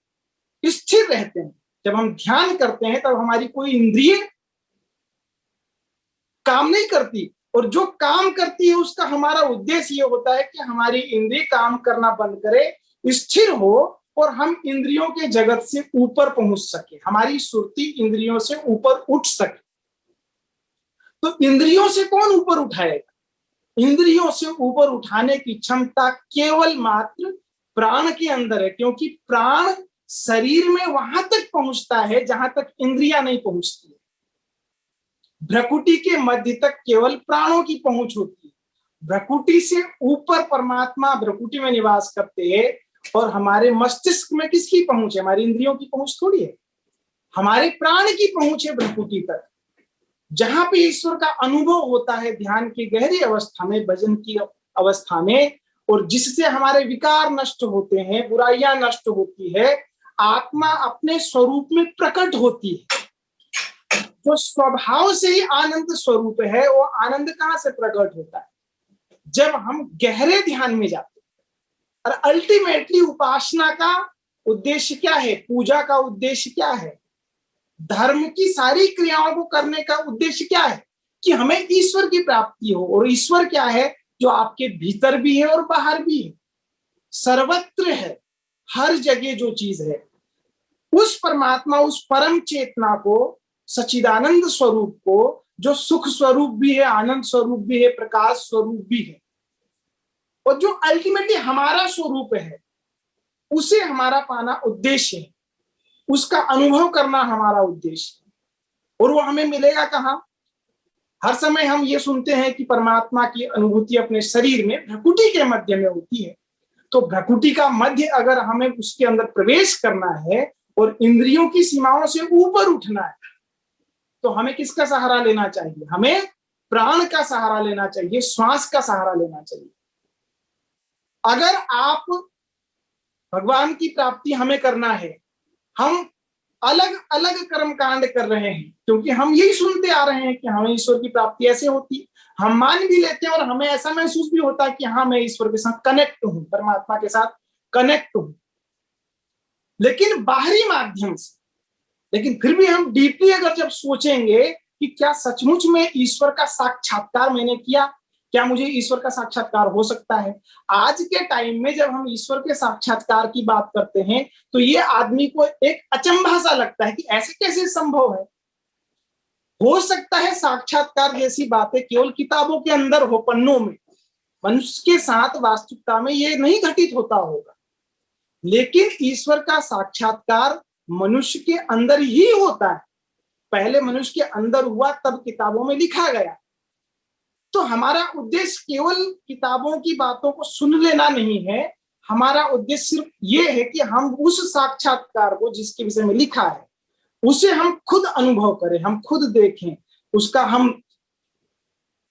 स्थिर रहते हैं। जब हम ध्यान करते हैं तब हमारी कोई इंद्रिय काम नहीं करती और जो काम करती है उसका हमारा उद्देश्य ये होता है कि हमारी इंद्रिय काम करना बंद करे, स्थिर हो और हम इंद्रियों के जगत से ऊपर पहुंच सके, हमारी सुरती इंद्रियों से ऊपर उठ सके। तो इंद्रियों से कौन ऊपर उठाएगा? इंद्रियों से ऊपर उठाने की क्षमता केवल मात्र प्राण के अंदर है, क्योंकि प्राण शरीर में वहां तक पहुंचता है जहां तक इंद्रियां नहीं पहुंचती। भ्रकुटी के मध्य तक केवल प्राणों की पहुंच होती है। भ्रकुटी से ऊपर परमात्मा भ्रकुटी में निवास करते हैं और हमारे मस्तिष्क में किसकी पहुंच है? हमारी इंद्रियों की पहुंच थोड़ी है, हमारे प्राण की पहुंच है भ्रकुटी तक, जहां पे ईश्वर का अनुभव होता है ध्यान की गहरी अवस्था में, भजन की अवस्था में, और जिससे हमारे विकार नष्ट होते हैं, बुराइयां नष्ट होती है, आत्मा अपने स्वरूप में प्रकट होती है। जो स्वभाव से ही आनंद स्वरूप है, वो आनंद कहां से प्रकट होता है? जब हम गहरे ध्यान में जाते हैं। और अल्टीमेटली उपासना का उद्देश्य क्या है? पूजा का उद्देश्य क्या है? धर्म की सारी क्रियाओं को करने का उद्देश्य क्या है? कि हमें ईश्वर की प्राप्ति हो। और ईश्वर क्या है? जो आपके भीतर भी है और बाहर भी है, सर्वत्र है, हर जगह जो चीज है, उस परमात्मा, उस परम चेतना को, सच्चिदानंद स्वरूप को, जो सुख स्वरूप भी है, आनंद स्वरूप भी है, प्रकाश स्वरूप भी है, और जो अल्टीमेटली हमारा स्वरूप है, उसे हमारा पाना उद्देश्य है, उसका अनुभव करना हमारा उद्देश्य है। और वो हमें मिलेगा कहाँ? हर समय हम ये सुनते हैं कि परमात्मा की अनुभूति अपने शरीर में भ्रकुटी के मध्य में होती है। तो भ्रकुटी का मध्य अगर हमें उसके अंदर प्रवेश करना है और इंद्रियों की सीमाओं से ऊपर उठना है, तो हमें किसका सहारा लेना चाहिए? हमें प्राण का सहारा लेना चाहिए, श्वास का सहारा लेना चाहिए। अगर आप भगवान की प्राप्ति हमें करना है, हम अलग अलग कर्म कांड कर रहे हैं, क्योंकि हम यही सुनते आ रहे हैं कि हमें ईश्वर की प्राप्ति ऐसे होती है, हम मान भी लेते हैं और हमें ऐसा महसूस भी होता है कि हाँ, मैं ईश्वर के साथ कनेक्ट हूं, परमात्मा के साथ कनेक्ट हूं, लेकिन बाहरी माध्यम से। लेकिन फिर भी हम डीपली अगर जब सोचेंगे कि क्या सचमुच में ईश्वर का साक्षात्कार मैंने किया, क्या मुझे ईश्वर का साक्षात्कार हो सकता है? आज के टाइम में जब हम ईश्वर के साक्षात्कार की बात करते हैं, तो ये आदमी को एक अचंभा सा लगता है कि ऐसे कैसे संभव है? हो सकता है साक्षात्कार जैसी बातें केवल किताबों के अंदर हो, पन्नों में, मनुष्य के साथ वास्तविकता में ये नहीं घटित होता होगा। लेकिन ईश्वर का साक्षात्कार मनुष्य के अंदर ही होता है। पहले मनुष्य के अंदर हुआ, तब किताबों में लिखा गया। तो हमारा उद्देश्य केवल किताबों की बातों को सुन लेना नहीं है, हमारा उद्देश्य सिर्फ ये है कि हम उस साक्षात्कार को, जिसके विषय में लिखा है, उसे हम खुद अनुभव करें, हम खुद देखें, उसका हम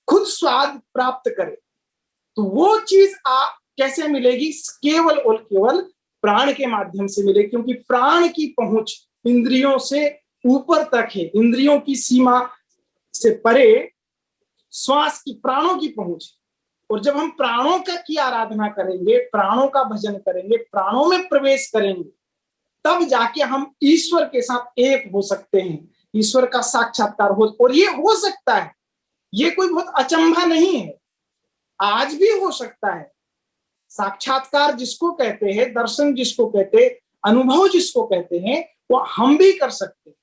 खुद स्वाद प्राप्त करें। तो वो चीज कैसे मिलेगी? केवल और केवल प्राण के माध्यम से मिले, क्योंकि प्राण की पहुंच इंद्रियों से ऊपर तक है, इंद्रियों की सीमा से परे श्वास की, प्राणों की पहुंच। और जब हम प्राणों की आराधना करेंगे, प्राणों का भजन करेंगे, प्राणों में प्रवेश करेंगे, तब जाके हम ईश्वर के साथ एक हो सकते हैं, ईश्वर का साक्षात्कार हो। और ये हो सकता है, ये कोई बहुत अचंभा नहीं है, आज भी हो सकता है। साक्षात्कार जिसको कहते हैं, दर्शन जिसको कहते हैं, अनुभव जिसको कहते हैं, वो हम भी कर सकते हैं,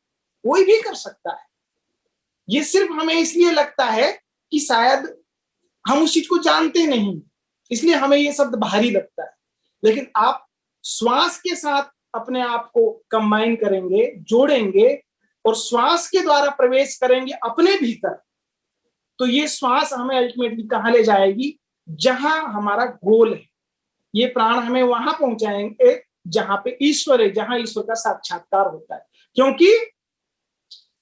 कोई भी कर सकता है। ये सिर्फ हमें इसलिए लगता है कि शायद हम उस चीज को जानते नहीं, इसलिए हमें ये शब्द भारी लगता है। लेकिन आप श्वास के साथ अपने आप को कंबाइन करेंगे, जोड़ेंगे, और श्वास के द्वारा प्रवेश करेंगे अपने भीतर, तो ये श्वास हमें अल्टीमेटली कहां ले जाएगी? जहां हमारा गोल है। ये प्राण हमें वहां पहुंचाएंगे जहां पे ईश्वर है, जहां ईश्वर का साक्षात्कार होता है। क्योंकि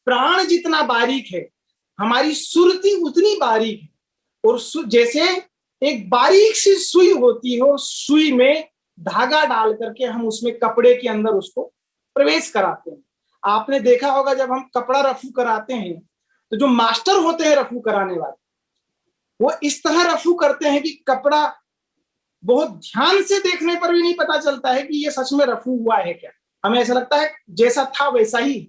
प्राण जितना बारीक है, हमारी सुरती उतनी बारीक है। और जैसे एक बारीक सी सुई होती है, और सुई में धागा डाल करके हम उसमें कपड़े के अंदर उसको प्रवेश कराते हैं। आपने देखा होगा जब हम कपड़ा रफू कराते हैं, तो जो मास्टर होते हैं रफू कराने वाले, वो इस तरह रफू करते हैं कि कपड़ा बहुत ध्यान से देखने पर भी नहीं पता चलता है कि ये सच में रफू हुआ है क्या। हमें ऐसा लगता है जैसा था वैसा ही,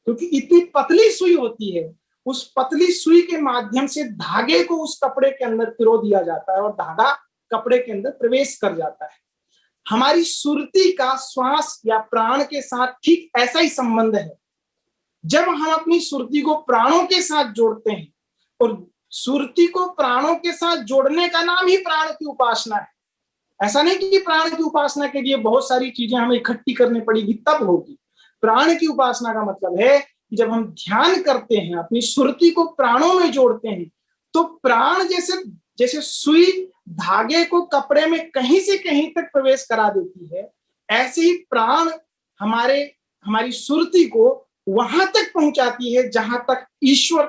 क्योंकि इतनी पतली सुई होती है। उस पतली सुई के माध्यम से धागे को उस कपड़े के अंदर पिरो दिया जाता है और धागा कपड़े के अंदर प्रवेश कर जाता है। हमारी सुरती का श्वास या प्राण के साथ ठीक ऐसा ही संबंध है। जब हम अपनी सुरती को प्राणों के साथ जोड़ते हैं, और सुरती को प्राणों के साथ जोड़ने का नाम ही प्राण की उपासना है। ऐसा नहीं कि प्राण की उपासना के लिए बहुत सारी चीजें हमें इकट्ठी करनी पड़ेगी तब होगी। प्राण की उपासना का मतलब है कि जब हम ध्यान करते हैं, अपनी सुरती को प्राणों में जोड़ते हैं, तो प्राण जैसे सुई धागे को कपड़े में कहीं से कहीं तक प्रवेश करा देती है, ऐसे ही प्राण हमारी सुरती को वहां तक पहुंचाती है जहां तक ईश्वर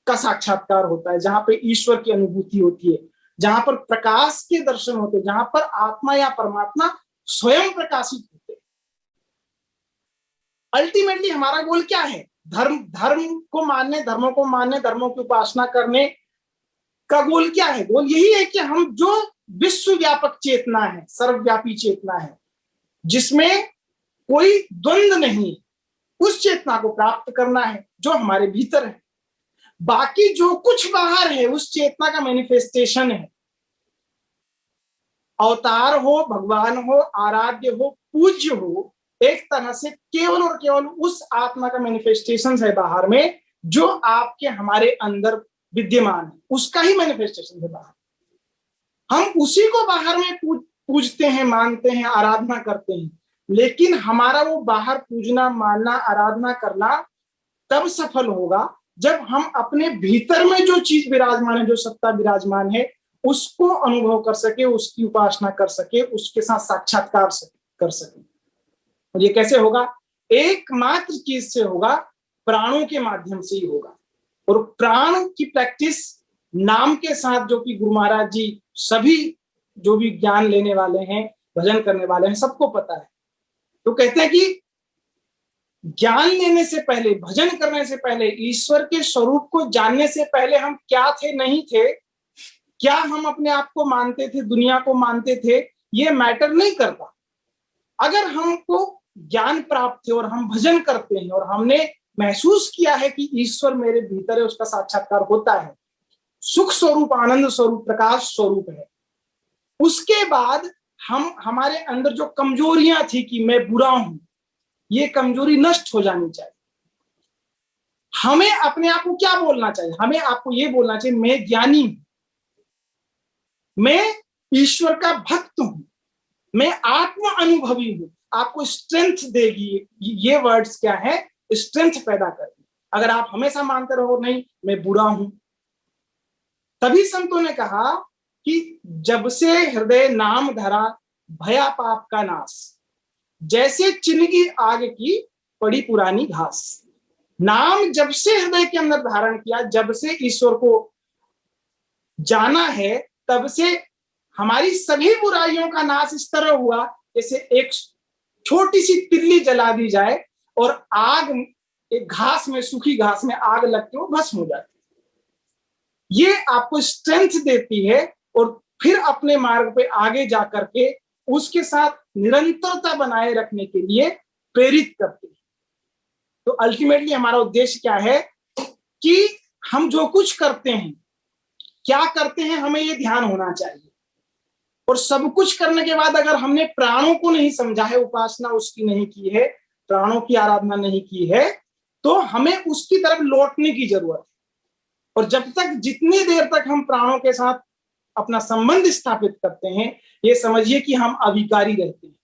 का साक्षात्कार होता है, जहां पे ईश्वर की अनुभूति होती है, जहां पर प्रकाश के दर्शन होते हैं, जहां पर आत्मा या परमात्मा स्वयं प्रकाशित होते हैं। अल्टीमेटली हमारा गोल क्या है? धर्म को मानने, धर्मों को मानने, धर्मों की उपासना करने का गोल क्या है? गोल यही है कि हम जो विश्वव्यापक चेतना है, सर्वव्यापी चेतना है, जिसमें कोई द्वंद्व नहीं, उस चेतना को प्राप्त करना है जो हमारे भीतर है। बाकी जो कुछ बाहर है उस चेतना का मैनिफेस्टेशन है। अवतार हो, भगवान हो, आराध्य हो, पूज्य हो, एक तरह से केवल और केवल उस आत्मा का मैनिफेस्टेशन है बाहर में, जो आपके हमारे अंदर विद्यमान है, उसका ही मैनिफेस्टेशन है बाहर। हम उसी को बाहर में पूजते हैं, मानते हैं, आराधना करते हैं, लेकिन हमारा वो बाहर पूजना, मानना, आराधना करना तब सफल होगा जब हम अपने भीतर में जो चीज विराजमान है, जो सत्ता विराजमान है, उसको अनुभव कर सके, उसकी उपासना कर सके, उसके साथ साक्षात्कार कर सके। और ये कैसे होगा? एकमात्र चीज से होगा, प्राणों के माध्यम से ही होगा। और प्राण की प्रैक्टिस नाम के साथ, जो कि गुरु महाराज जी सभी जो भी ज्ञान लेने वाले हैं, भजन करने वाले हैं, सबको पता है। तो कहते हैं कि ज्ञान लेने से पहले, भजन करने से पहले, ईश्वर के स्वरूप को जानने से पहले हम क्या थे, नहीं थे, क्या हम अपने आप को मानते थे, दुनिया को मानते थे, ये मैटर नहीं करता। अगर हमको ज्ञान प्राप्त है और हम भजन करते हैं और हमने महसूस किया है कि ईश्वर मेरे भीतर है, उसका साक्षात्कार होता है, सुख स्वरूप, आनंद स्वरूप, प्रकाश स्वरूप है, उसके बाद हमारे अंदर जो कमजोरियां थी कि मैं बुरा हूं, ये कमजोरी नष्ट हो जानी चाहिए। हमें अपने आप को क्या बोलना चाहिए? हमें आपको ये बोलना चाहिए, मैं ज्ञानी हूं, मैं ईश्वर का भक्त हूं, मैं आत्म अनुभवी हूं। आपको स्ट्रेंथ देगी, ये वर्ड्स क्या है? स्ट्रेंथ पैदा करेगी। अगर आप हमेशा मानते रहो नहीं मैं बुरा हूं, तभी संतों ने कहा कि जब से हृदय नाम धरा भया पाप का नाश, जैसे चिनगी आग की पड़ी पुरानी घास। नाम जब से हृदय के अंदर धारण किया, जब से ईश्वर को जाना है, तब से हमारी सभी बुराइयों का नाश इस तरह हुआ जैसे एक छोटी सी तिल्ली जला दी जाए और आग, एक घास में, सूखी घास में आग लग के वो भस्म हो जाती है। ये आपको स्ट्रेंथ देती है और फिर अपने मार्ग पे आगे जा करके उसके साथ निरंतरता बनाए रखने के लिए प्रेरित करती है। तो अल्टीमेटली हमारा उद्देश्य क्या है कि हम जो कुछ करते हैं, क्या करते हैं, हमें ये ध्यान होना चाहिए। और सब कुछ करने के बाद अगर हमने प्राणों को नहीं समझा है, उपासना उसकी नहीं की है, प्राणों की आराधना नहीं की है, तो हमें उसकी तरफ लौटने की जरूरत है। और जब तक, जितनी देर तक हम प्राणों के साथ अपना संबंध स्थापित करते हैं, ये समझिए कि हम अविकारी रहते हैं,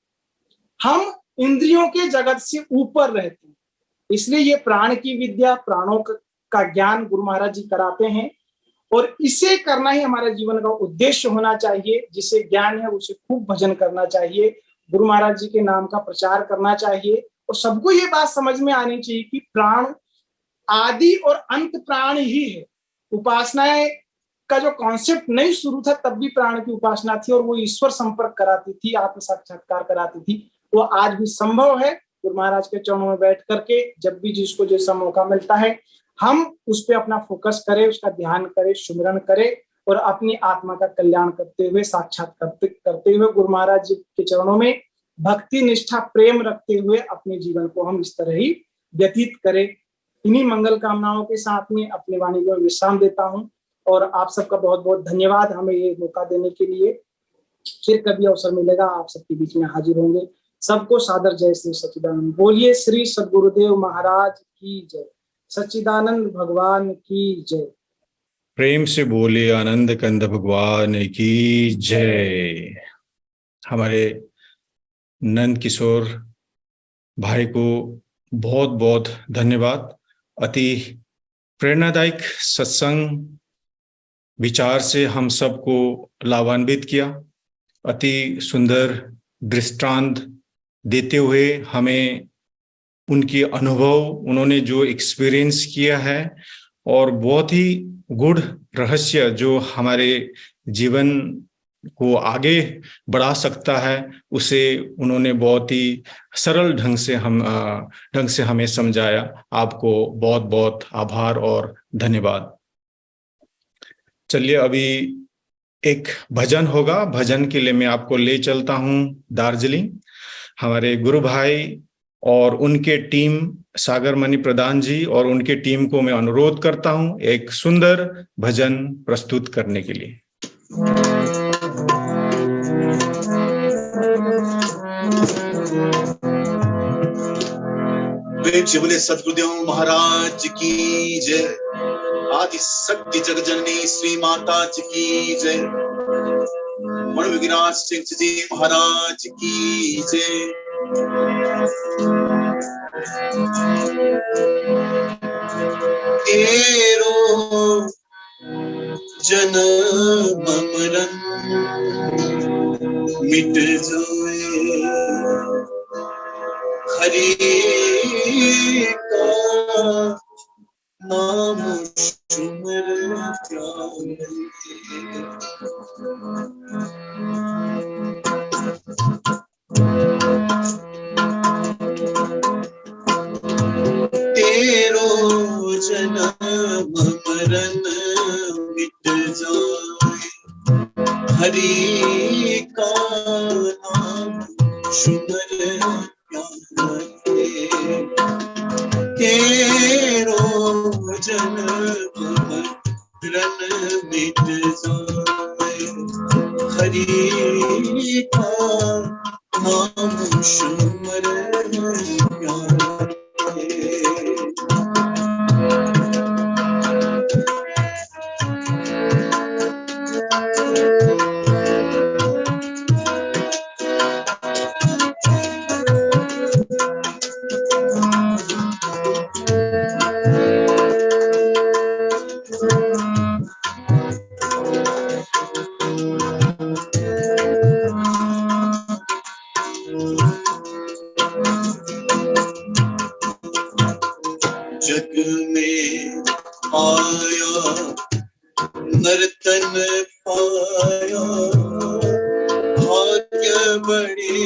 हम इंद्रियों के जगत से ऊपर रहते हैं। इसलिए ये प्राण की विद्या, प्राणों का ज्ञान गुरु महाराज जी कराते हैं और इसे करना ही हमारे जीवन का उद्देश्य होना चाहिए। जिसे ज्ञान है उसे खूब भजन करना चाहिए, गुरु महाराज जी के नाम का प्रचार करना चाहिए और सबको ये बात समझ में आनी चाहिए कि प्राण आदि और अंत प्राण ही है। उपासनाएं का जो कॉन्सेप्ट नहीं शुरू था तब भी प्राण की उपासना थी और वो ईश्वर संपर्क कराती थी, आत्म साक्षात्कार कराती थी। वो आज भी संभव है। गुरु महाराज के चरणों में बैठ करके जब भी जिसको जैसा मौका मिलता है हम उस पर अपना फोकस करें, उसका ध्यान करें, सुमिरन करें और अपनी आत्मा का कल्याण करते हुए, साक्षात करते हुए गुरु महाराज जी के चरणों में भक्ति, निष्ठा, प्रेम रखते हुए अपने जीवन को हम इस तरह ही व्यतीत करें। इन्हीं मंगल कामनाओं के साथ में अपने वाणी को विश्राम देता हूँ और आप सबका बहुत बहुत धन्यवाद हमें ये मौका देने के लिए। फिर कभी अवसर मिलेगा आप सबके बीच में हाजिर होंगे। सबको सादर जय श्री सच्चिदानंद। बोलिए श्री सद्गुरुदेव महाराज की जय, सच्चिदानंद भगवान की जय। प्रेम से बोले आनंद कंद भगवान की जय। हमारे नंद किशोर भाई को बहुत बहुत धन्यवाद। अति प्रेरणादायक सत्संग विचार से हम सबको लाभान्वित किया। अति सुंदर दृष्टांत देते हुए हमें उनके अनुभव, उन्होंने जो एक्सपीरियंस किया है और बहुत ही गूढ़ रहस्य जो हमारे जीवन को आगे बढ़ा सकता है, उसे उन्होंने बहुत ही सरल ढंग से हमें समझाया। आपको बहुत बहुत आभार और धन्यवाद। चलिए, अभी एक भजन होगा, भजन के लिए मैं आपको ले चलता हूं दार्जिलिंग। हमारे गुरु भाई और उनके टीम, सागर मणि प्रधान जी और उनके टीम को मैं अनुरोध करता हूं एक सुंदर भजन प्रस्तुत करने के लिए। प्रेम बोले सद्गुरुदेव महाराज की जय। आदि शक्ति जग जननी श्री माता की जय। मनोविज्ञान सिंह जी महाराज की जय। तेरो जन्म मरण मिट जाए, हरि का नाम सुमर तेरो जन्म मरण मिट जाए, हरि का नाम सुमर तेरो जन्म मरण मिट जाए, हरि का नाम सुमर जग में आया नर्तन पाया, भाग्य बड़े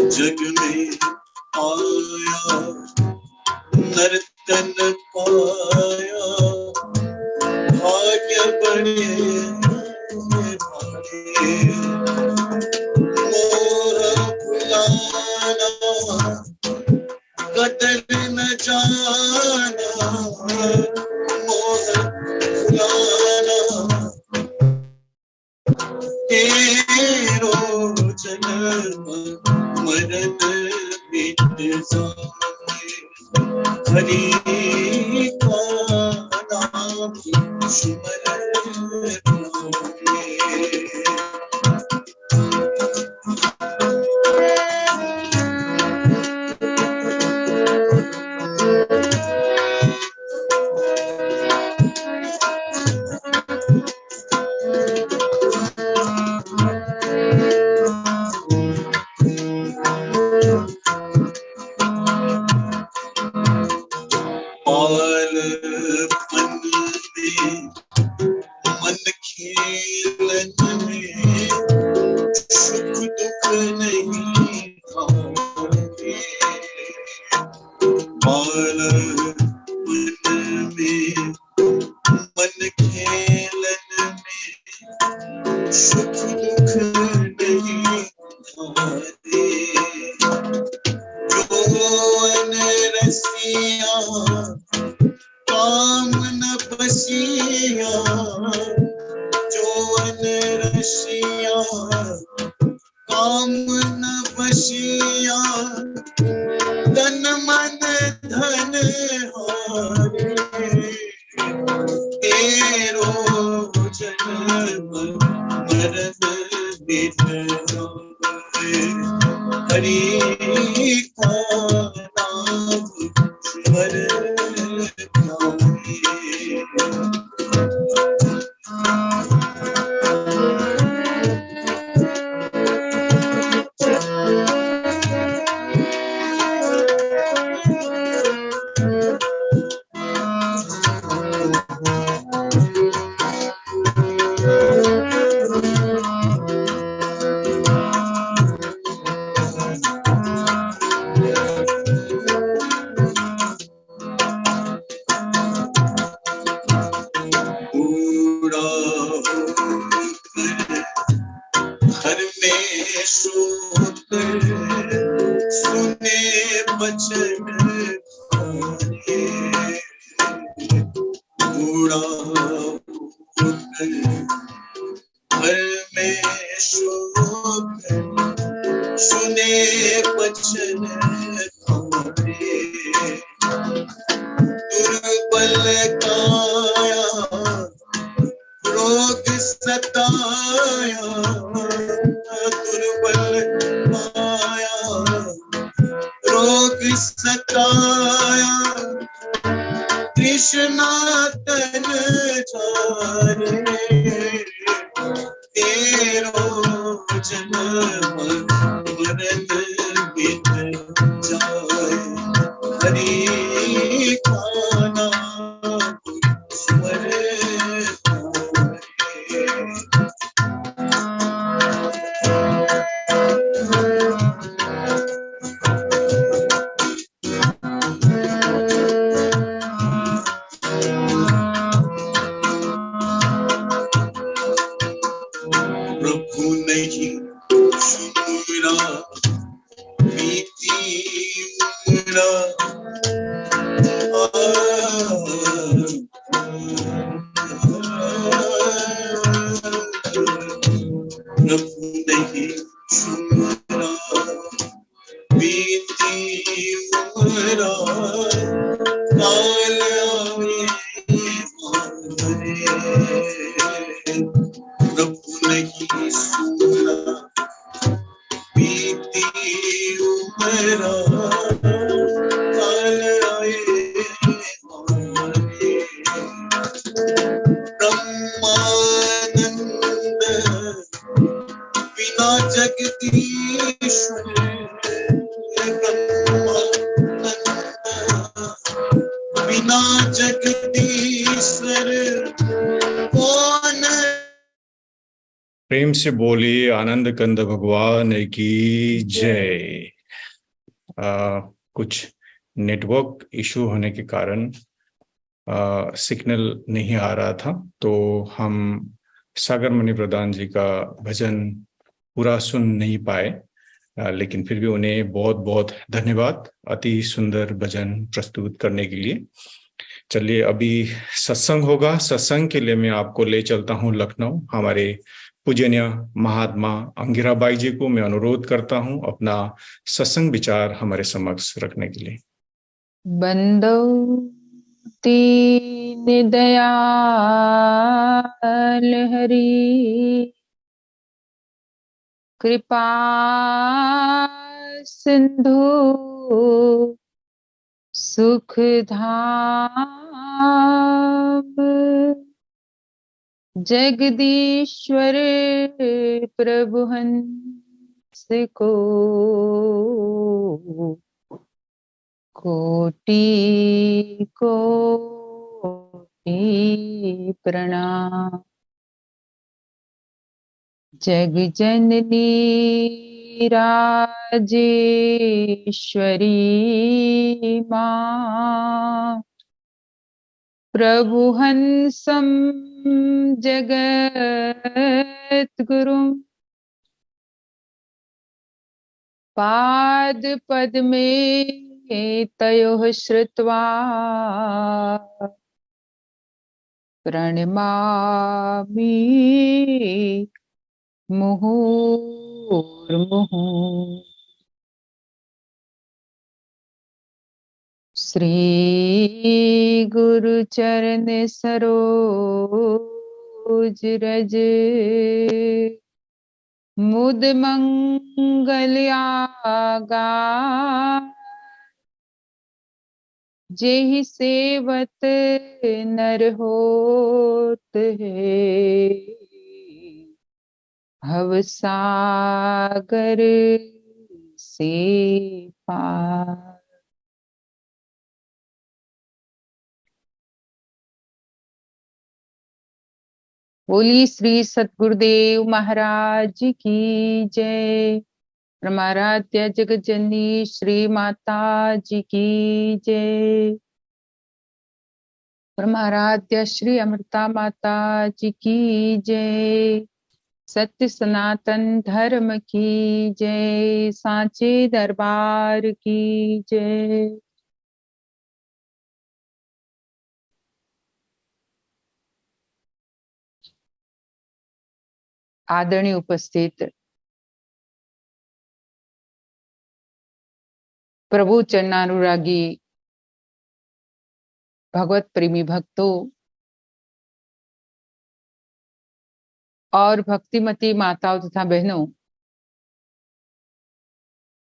जग में आया नर्तन पाया, भाग्य बड़े कदर न जाना, मोह फुलाना, तेरो जन्म मरण मिट जाए, हरि का नाम सुमर थोड़ा घर में शोक सुने बचन हमारे दुर्बल काया रोग सताया दुर्बल काया रोग सताया कृष्णा तन जाने तेरो जन्म मरण बिन जाए हरि का नाम स्मरण प्रभु नहीं सुना बीती उमरा प्रभु नहीं सुना बीती उमरा काल आए हमारे प्रभु नहीं सुना बीती उमरा काल आए हमारे ब्रह्मानंद बिना जगदीश्वर ब्रह्मानंद बिना जगदीश्वर कौन प्रेम से बोलिए आनंद कंद भगवान की जय। कुछ नेटवर्क इशू होने के कारण सिग्नल नहीं आ रहा था, तो हम सागर मुनि प्रधान जी का भजन पूरा सुन नहीं पाए, लेकिन फिर भी उन्हें बहुत बहुत धन्यवाद अति सुंदर भजन प्रस्तुत करने के लिए। चलिए, अभी सत्संग होगा। सत्संग के लिए मैं आपको ले चलता हूँ लखनऊ। हमारे पूजनीय महात्मा अंगिराबाई जी को मैं अनुरोध करता हूँ अपना सत्संग विचार हमारे समक्ष रखने के लिए। बंदो दीन दयाल हरि कृपा सिंधु सुख धाम जगदीश्वर प्रभु हंस को कोटि कोटि प्रणाम। जग जननी राजेश्वरी मां प्रभु हंसम जगत गुरुम पाद पद्मे तयोः श्रुत्वा प्रणमामि मुहुर्मुहुः। श्री गुरु चरण सरोज रज मुद मंगल आगा जेहि सेवत नर होत है भव सागर से पार। बोली श्री सतगुरुदेव महाराज की जय। परमाराध्य जगत जननी श्री माता जी की जय। परमाराध्य श्री अमृता माता जी की जय। सत्य सनातन धर्म की जय। सांचे दरबार की जय। आदरणीय उपस्थित प्रभु चरणानुरागी भगवत प्रेमी भक्तों और भक्तिमती माताओं तथा बहनों,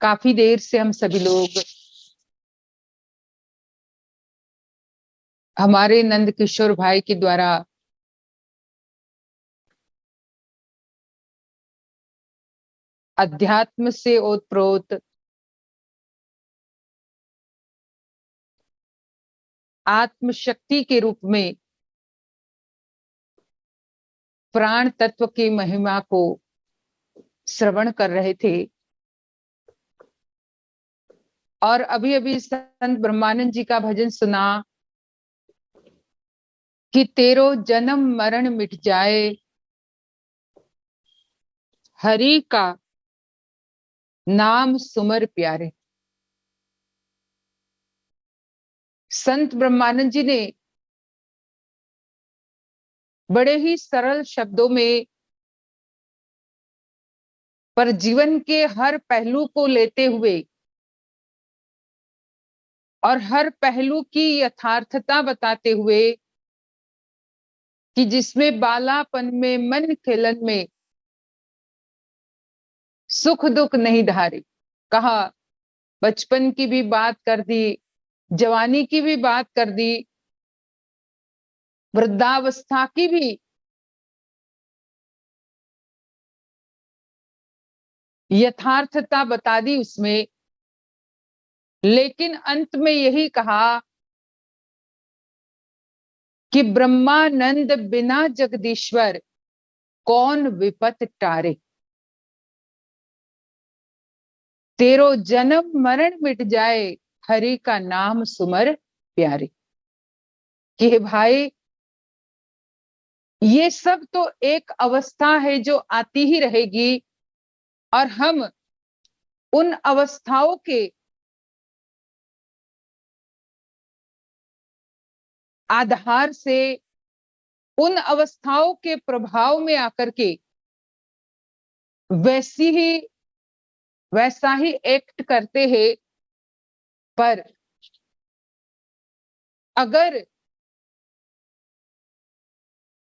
काफी देर से हम सभी लोग हमारे नंद किशोर भाई के द्वारा अध्यात्म से ओतप्रोत आत्मशक्ति के रूप में प्राण तत्व की महिमा को श्रवण कर रहे थे। और अभी अभी संत ब्रह्मानंद जी का भजन सुना कि तेरो जन्म मरण मिट जाए, हरि का नाम सुमर प्यारे। संत ब्रह्मानंद जी ने बड़े ही सरल शब्दों में पर जीवन के हर पहलू को लेते हुए और हर पहलू की यथार्थता बताते हुए कि जिसमें बालापन में मन खेलन में सुख दुख नहीं धारे, कहा बचपन की भी बात कर दी, जवानी की भी बात कर दी, वृद्धावस्था की भी यथार्थता बता दी उसमें, लेकिन अंत में यही कहा कि ब्रह्मानंद बिना जगदीश्वर कौन विपत टारे। तेरो जन्म मरण मिट जाए, हरि का नाम सुमर प्यारे। कि हे भाई, ये सब तो एक अवस्था है जो आती ही रहेगी और हम उन अवस्थाओं के आधार से, उन अवस्थाओं के प्रभाव में आकर के वैसा ही एक्ट करते हैं। पर अगर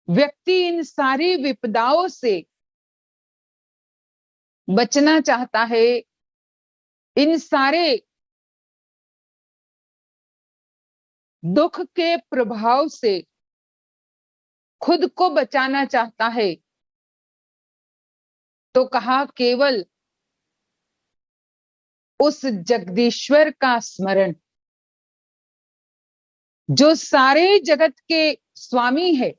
व्यक्ति इन सारी विपदाओं से बचना चाहता है, इन सारे दुख के प्रभाव से खुद को बचाना चाहता है, तो कहा केवल उस जगदीश्वर का स्मरण जो सारे जगत के स्वामी है,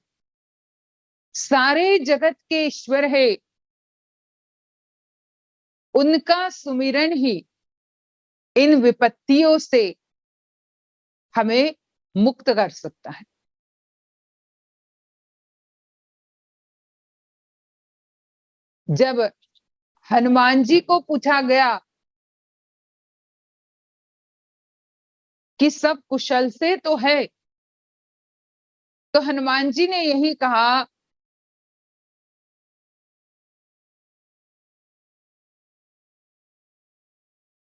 सारे जगत के ईश्वर है, उनका सुमिरन ही इन विपत्तियों से हमें मुक्त कर सकता है। जब हनुमान जी को पूछा गया कि सब कुशल से तो है, तो हनुमान जी ने यही कहा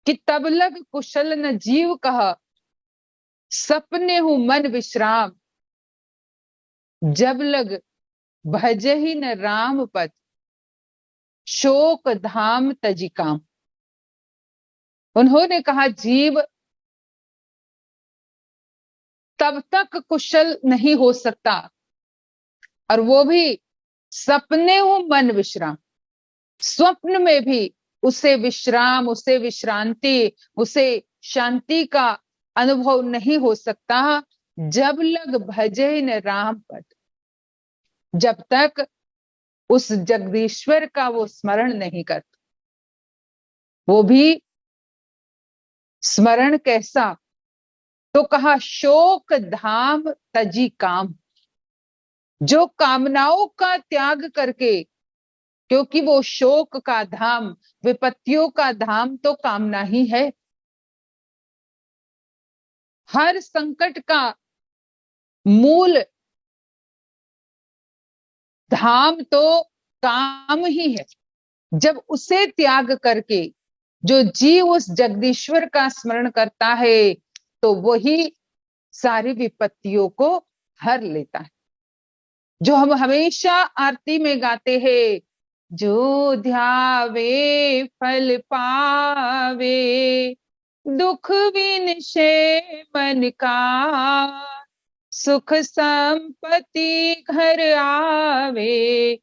कि तब लग कुशल न जीव कह, सपने हूं मन विश्राम, जब लग भजहि न राम पद, शोक धाम तजी काम। उन्होंने कहा जीव तब तक कुशल नहीं हो सकता, और वो भी सपने हूं मन विश्राम, स्वप्न में भी उसे विश्राम, उसे विश्रांति, उसे शांति का अनुभव नहीं हो सकता जब लग भजे न राम पद, जब तक उस जगदीश्वर का वो स्मरण नहीं करता। वो भी स्मरण कैसा, तो कहा शोक धाम तजी काम, जो कामनाओं का त्याग करके, क्योंकि वो शोक का धाम, विपत्तियों का धाम तो कामना ही है। हर संकट का मूल धाम तो काम ही है। जब उसे त्याग करके जो जीव उस जगदीश्वर का स्मरण करता है तो वही सारी विपत्तियों को हर लेता है। जो हम हमेशा आरती में गाते हैं, जो ध्यावे फल पावे, दुख विनशे मन का, सुख संपत्ति घर आवे,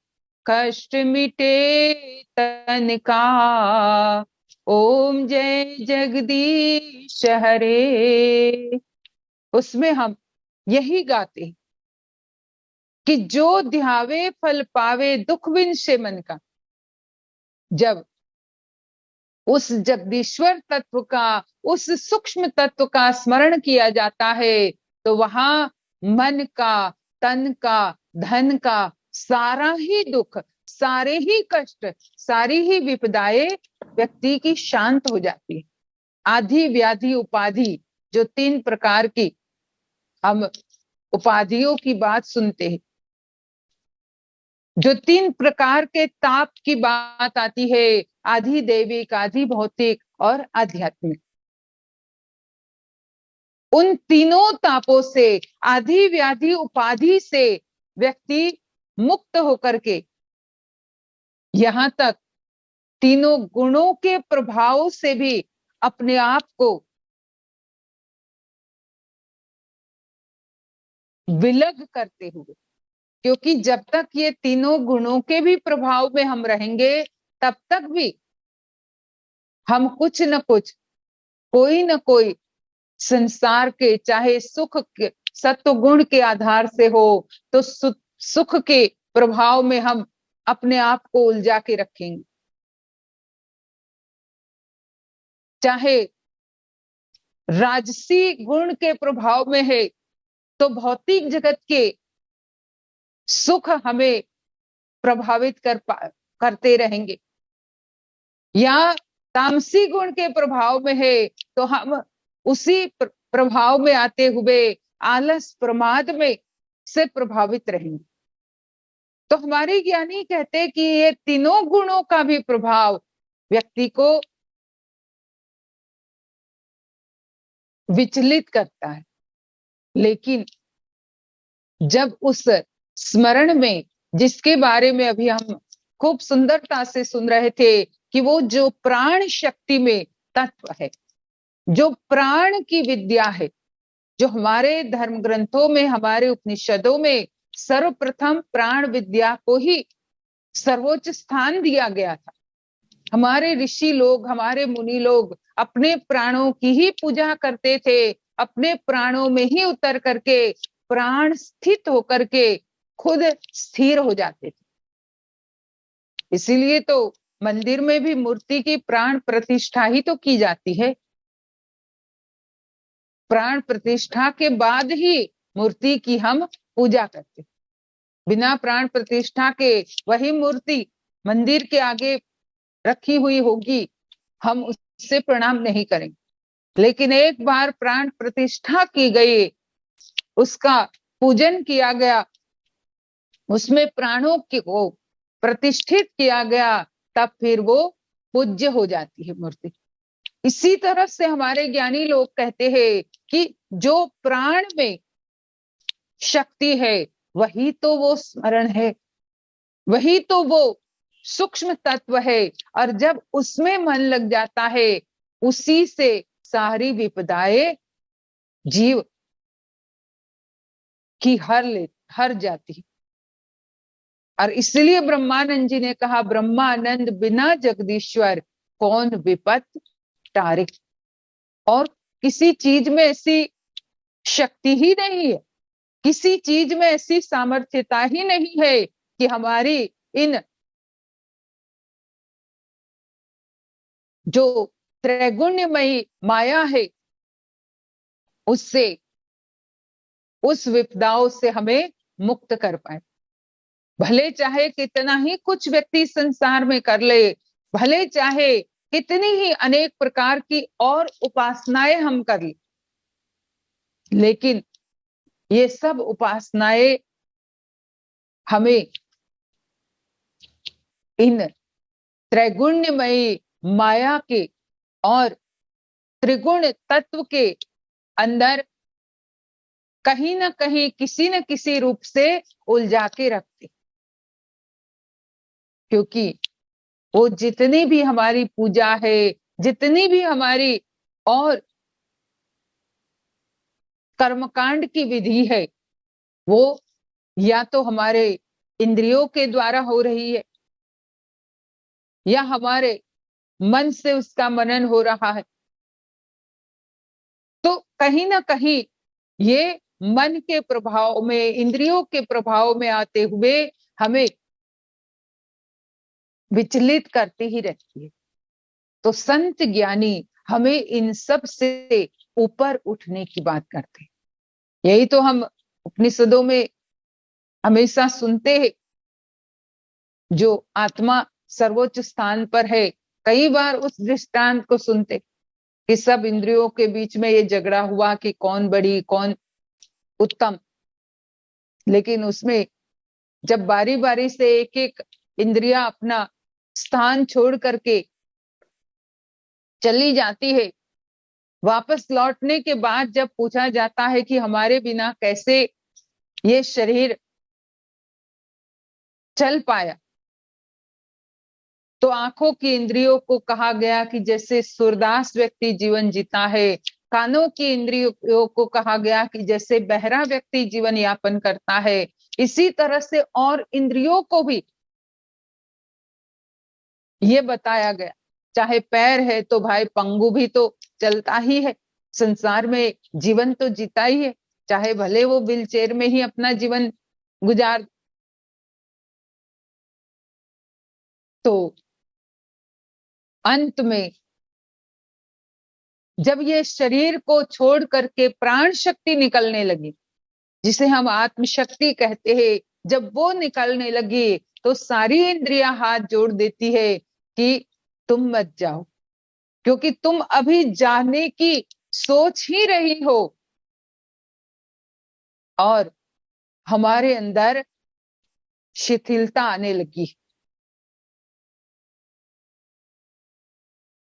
कष्ट मिटे तन का, ओम जय जगदीश हरे। उसमें हम यही गाते हैं कि जो ध्यावे फल पावे, दुख विनशे मन का। जब उस जगदीश्वर तत्व का, उस सूक्ष्म तत्व का स्मरण किया जाता है तो वहां मन का, तन का, धन का सारा ही दुख, सारे ही कष्ट, सारी ही विपदाएं व्यक्ति की शांत हो जाती है। आधि व्याधि उपाधि, जो 3 प्रकार की हम उपाधियों की बात सुनते हैं, जो 3 प्रकार के ताप की बात आती है, आधि दैविक, आधि भौतिक और आध्यात्मिक। उन तीनों तापों से, आधि व्याधि उपाधि से व्यक्ति मुक्त होकर के यहां तक तीनों गुणों के प्रभाव से भी अपने आप को विलग करते हुए, क्योंकि जब तक ये तीनों गुणों के भी प्रभाव में हम रहेंगे तब तक भी हम कुछ न कुछ, कोई न कोई संसार के, चाहे सुख के सत्व गुण के आधार से हो तो सुख के प्रभाव में हम अपने आप को उलझा के रखेंगे, चाहे राजसी गुण के प्रभाव में है तो भौतिक जगत के सुख हमें प्रभावित करते रहेंगे, या तामसी गुण के प्रभाव में है तो हम उसी प्रभाव में आते हुए आलस प्रमाद में से प्रभावित रहेंगे। तो हमारे ज्ञानी कहते हैं कि ये तीनों गुणों का भी प्रभाव व्यक्ति को विचलित करता है, लेकिन जब उस स्मरण में, जिसके बारे में अभी हम खूब सुंदरता से सुन रहे थे कि वो जो प्राण शक्ति में तत्व है, जो प्राण की विद्या है, जो हमारे धर्म ग्रंथों में, हमारे उपनिषदों में सर्वप्रथम प्राण विद्या को ही सर्वोच्च स्थान दिया गया था। हमारे ऋषि लोग, हमारे मुनि लोग अपने प्राणों की ही पूजा करते थे, अपने प्राणों में ही उतर करके, प्राण स्थित होकर के खुद स्थिर हो जाते थे। इसीलिए तो मंदिर में भी मूर्ति की प्राण प्रतिष्ठा ही तो की जाती है। प्राण प्रतिष्ठा के बाद ही मूर्ति की हम पूजा करते, बिना प्राण प्रतिष्ठा के वही मूर्ति मंदिर के आगे रखी हुई होगी, हम उससे प्रणाम नहीं करेंगे। लेकिन एक बार प्राण प्रतिष्ठा की गई, उसका पूजन किया गया, उसमें प्राणों को प्रतिष्ठित किया गया, तब फिर वो पूज्य हो जाती है मूर्ति। इसी तरह से हमारे ज्ञानी लोग कहते हैं कि जो प्राण में शक्ति है वही तो वो स्मरण है, वही तो वो सूक्ष्म तत्व है, और जब उसमें मन लग जाता है उसी से सारी विपदाएं जीव की हर जाती। और इसलिए ब्रह्मानंद जी ने कहा, ब्रह्मानंद बिना जगदीश्वर कौन विपत टारे। और किसी चीज में ऐसी शक्ति ही नहीं है, किसी चीज में ऐसी सामर्थ्यता ही नहीं है कि हमारी इन जो त्रैगुण्यमयी माया है उससे, उस विपदाओं से हमें मुक्त कर पाए। भले चाहे कितना ही कुछ व्यक्ति संसार में कर ले, भले चाहे कितनी ही अनेक प्रकार की और उपासनाएं हम कर ले, लेकिन ये सब उपासनाएं हमें इन त्रैगुण्यमयी माया के और त्रिगुण तत्व के अंदर कहीं ना कहीं किसी न किसी रूप से उलझा के रखते, क्योंकि वो जितनी भी हमारी पूजा है, जितनी भी हमारी और कर्मकांड की विधि है, वो या तो हमारे इंद्रियों के द्वारा हो रही है या हमारे मन से उसका मनन हो रहा है। तो कहीं ना कहीं ये मन के प्रभाव में, इंद्रियों के प्रभाव में आते हुए हमें विचलित करती ही रहती है। तो संत ज्ञानी हमें इन सब से ऊपर उठने की बात करते हैं। यही तो हम उपनिषदों में हमेशा सुनते हैं, जो आत्मा सर्वोच्च स्थान पर है। कई बार उस दृष्टांत को सुनते कि सब इंद्रियों के बीच में ये झगड़ा हुआ कि कौन बड़ी कौन उत्तम, लेकिन उसमें जब बारी बारी से एक एक इंद्रिया अपना स्थान छोड़ करके चली जाती है, वापस लौटने के बाद जब पूछा जाता है कि हमारे बिना कैसे ये शरीर चल पाया, तो आंखों की इंद्रियों को कहा गया कि जैसे सूरदास व्यक्ति जीवन जीता है, कानों की इंद्रियों को कहा गया कि जैसे बहरा व्यक्ति जीवन यापन करता है, इसी तरह से और इंद्रियों को भी ये बताया गया। चाहे पैर है तो भाई पंगु भी तो चलता ही है, संसार में जीवन तो जीता ही है, चाहे भले वो व्हील चेयर में ही अपना जीवन गुजार। तो अंत में जब ये शरीर को छोड़ करके प्राण शक्ति निकलने लगी, जिसे हम आत्मशक्ति कहते हैं, जब वो निकलने लगी तो सारी इंद्रियां हाथ जोड़ देती है कि तुम मत जाओ, क्योंकि तुम अभी जाने की सोच ही रही हो। और हमारे अंदर शिथिलता आने लगी,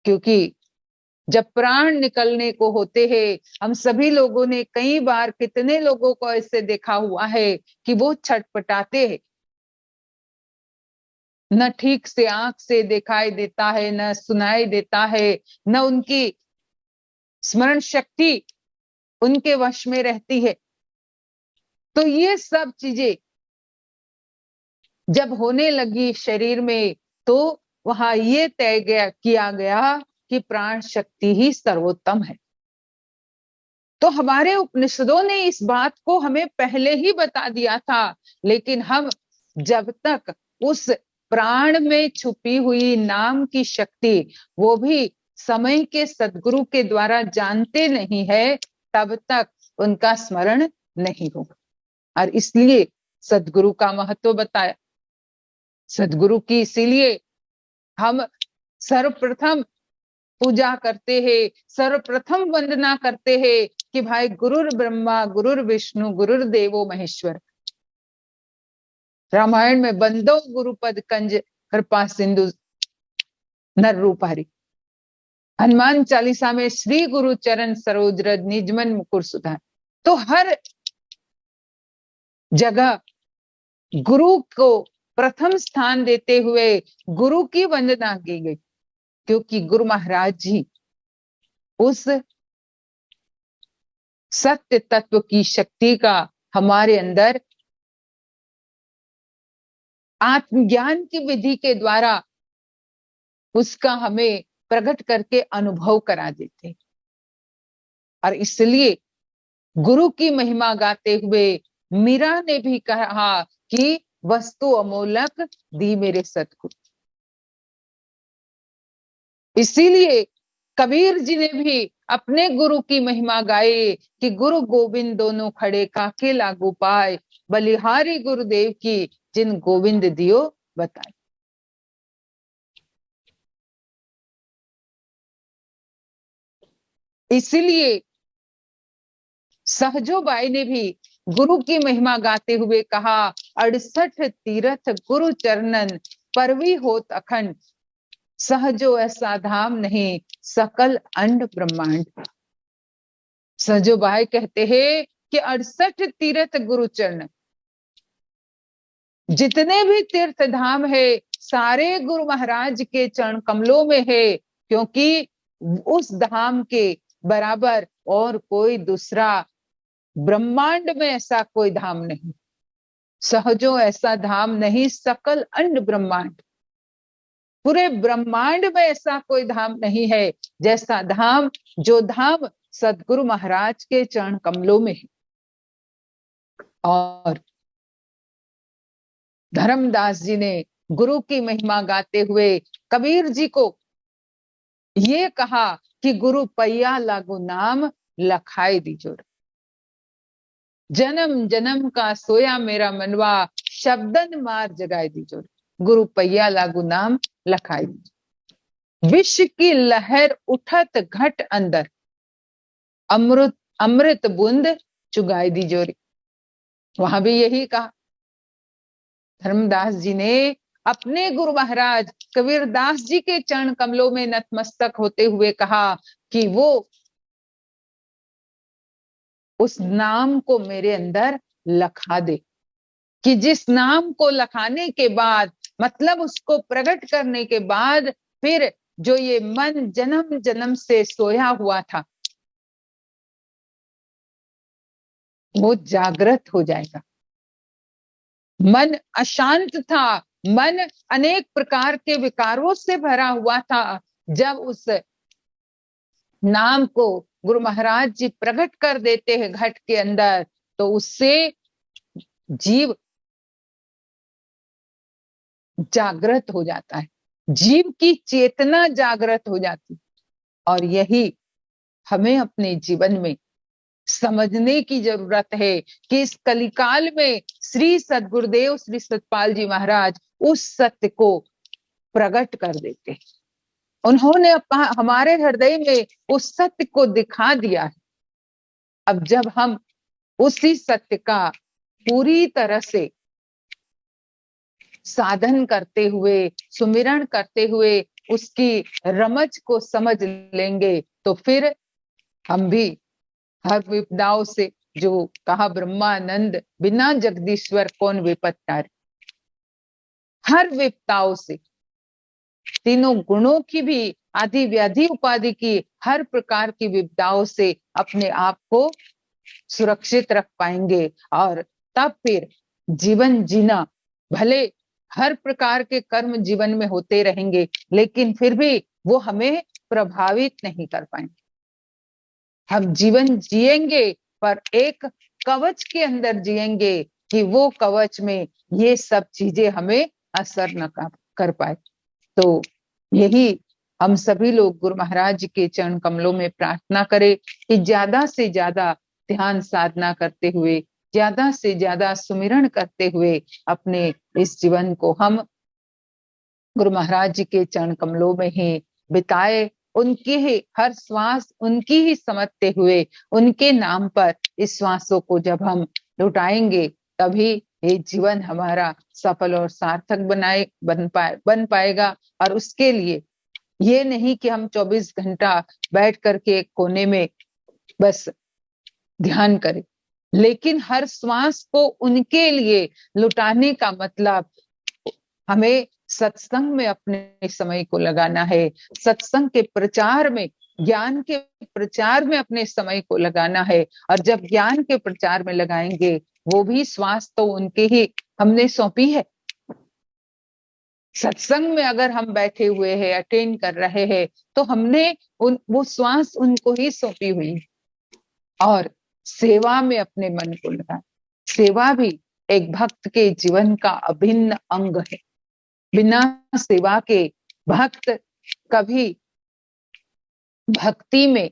क्योंकि जब प्राण निकलने को होते हैं, हम सभी लोगों ने कई बार कितने लोगों को ऐसे देखा हुआ है कि वो छटपटाते हैं, न ठीक से आंख से दिखाई देता है, न सुनाई देता है, न उनकी स्मरण शक्ति उनके वश में रहती है। तो ये सब चीजें जब होने लगी शरीर में, तो वहां ये तय किया गया कि प्राण शक्ति ही सर्वोत्तम है। तो हमारे उपनिषदों ने इस बात को हमें पहले ही बता दिया था, लेकिन हम जब तक उस प्राण में छुपी हुई नाम की शक्ति, वो भी समय के सद्गुरु के द्वारा जानते नहीं है, तब तक उनका स्मरण नहीं होगा। और इसलिए सद्गुरु का महत्व बताया। सद्गुरु की इसीलिए हम सर्वप्रथम पूजा करते हैं, सर्वप्रथम वंदना करते हैं कि भाई गुरुर ब्रह्मा गुरुर विष्णु गुरुर देवो महेश्वर। रामायण में बंदो गुरुपद कंज कृपा सिंधु नर रूपारी। हनुमान चालीसा में श्री गुरु चरण सरोज रज निजमन मुकुर सुधार। तो हर जगह गुरु को प्रथम स्थान देते हुए गुरु की वंदना की गई, क्योंकि गुरु महाराज जी उस सत्य तत्व की शक्ति का हमारे अंदर आत्मज्ञान की विधि के द्वारा उसका हमें प्रकट करके अनुभव करा देते। और इसलिए गुरु की महिमा गाते हुए मीरा ने भी कहा कि वस्तु अमोलक दी मेरे सतगुरु। इसीलिए कबीर जी ने भी अपने गुरु की महिमा गाए कि गुरु गोविंद दोनों खड़े काके लागू पाए, बलिहारी गुरुदेव की जिन गोविंद दियो बताए। इसलिए सहजोबाई ने भी गुरु की महिमा गाते हुए कहा, 68 तीरथ गुरु चरणन परवी होत अखंड, सहजो ऐसा धाम नहीं सकल अंड ब्रह्मांड। सहजो भाई कहते हैं कि 68 तीर्थ गुरु चरण, जितने भी तीर्थ धाम है सारे गुरु महाराज के चरण कमलों में है, क्योंकि उस धाम के बराबर और कोई दूसरा ब्रह्मांड में ऐसा कोई धाम नहीं। सहजो ऐसा धाम नहीं सकल अंड ब्रह्मांड, पूरे ब्रह्मांड में ऐसा कोई धाम नहीं है जैसा धाम, जो धाम सदगुरु महाराज के चरण कमलों में है। और धर्मदास जी ने गुरु की महिमा गाते हुए कबीर जी को ये कहा कि गुरु पैया लागू नाम लखाए दीजो, जन्म जन्म का सोया मेरा मनवा शब्दन मार जगाए दीजो, गुरु पैया लागू नाम लखाए दीजो। विष की लहर उठत घट अंदर, अमृत अमृत बूंद चुगाए दीजो रे। वहां भी यही कहा धर्मदास जी ने अपने गुरु महाराज कबीरदास जी के चरण कमलों में नतमस्तक होते हुए कहा कि वो उस नाम को मेरे अंदर लखा दे, कि जिस नाम को लखाने के बाद, मतलब उसको प्रकट करने के बाद, फिर जो ये मन जन्म जन्म से सोया हुआ था वो जागृत हो जाएगा। मन अशांत था, मन अनेक प्रकार के विकारों से भरा हुआ था। जब उस नाम को गुरु महाराज जी प्रकट कर देते हैं घट के अंदर, तो उससे जीव जागृत हो जाता है, जीव की चेतना जागृत हो जाती। और यही हमें अपने जीवन में समझने की जरूरत है कि इस कलिकाल में श्री सद्गुरुदेव श्री सतपाल जी महाराज उस सत्य को प्रकट कर देते हैं। उन्होंने हमारे हृदय में उस सत्य को दिखा दिया है। अब जब हम उसी सत्य का पूरी तरह से साधन करते हुए, सुमिरन करते हुए उसकी रमज को समझ लेंगे, तो फिर हम भी हर विपदाओं से, जो कहा ब्रह्मानंद बिना जगदीश्वर कौन विपद टारे, हर विपदाओं से, तीनों गुणों की भी, आदि व्याधि उपाधि की हर प्रकार की विपदाओं से अपने आप को सुरक्षित रख पाएंगे। और तब फिर जीवन जीना, भले हर प्रकार के कर्म जीवन में होते रहेंगे, लेकिन फिर भी वो हमें प्रभावित नहीं कर पाएंगे। हम जीवन जिएंगे पर एक कवच के अंदर जिएंगे कि वो कवच में ये सब चीजें हमें असर न कर पाए। तो यही हम सभी लोग गुरु महाराज के चरण कमलों में प्रार्थना करें कि ज्यादा से ज्यादा ध्यान साधना करते हुए, ज्यादा से ज्यादा सुमिरन करते हुए अपने इस जीवन को हम गुरु महाराज जी के चरण कमलों में ही बिताए। उनके ही हर श्वास उनकी ही समझते हुए, उनके नाम पर इस श्वासों को जब हम लुटाएंगे, तभी ये जीवन हमारा सफल और सार्थक बन पाएगा। और उसके लिए ये नहीं कि हम 24 घंटा बैठ करके एक कोने में बस ध्यान करें, लेकिन हर श्वास को उनके लिए लुटाने का मतलब हमें सत्संग में अपने समय को लगाना है, सत्संग के प्रचार में, ज्ञान के प्रचार में अपने समय को लगाना है। और जब ज्ञान के प्रचार में लगाएंगे, वो भी श्वास तो उनके ही हमने सौंपी है। सत्संग में अगर हम बैठे हुए हैं, अटेंड कर रहे हैं, तो हमने वो श्वास उनको ही सौंपी हुई। और सेवा में अपने मन को लगाए। सेवा भी एक भक्त के जीवन का अभिन्न अंग है। बिना सेवा के भक्त कभी भक्ति में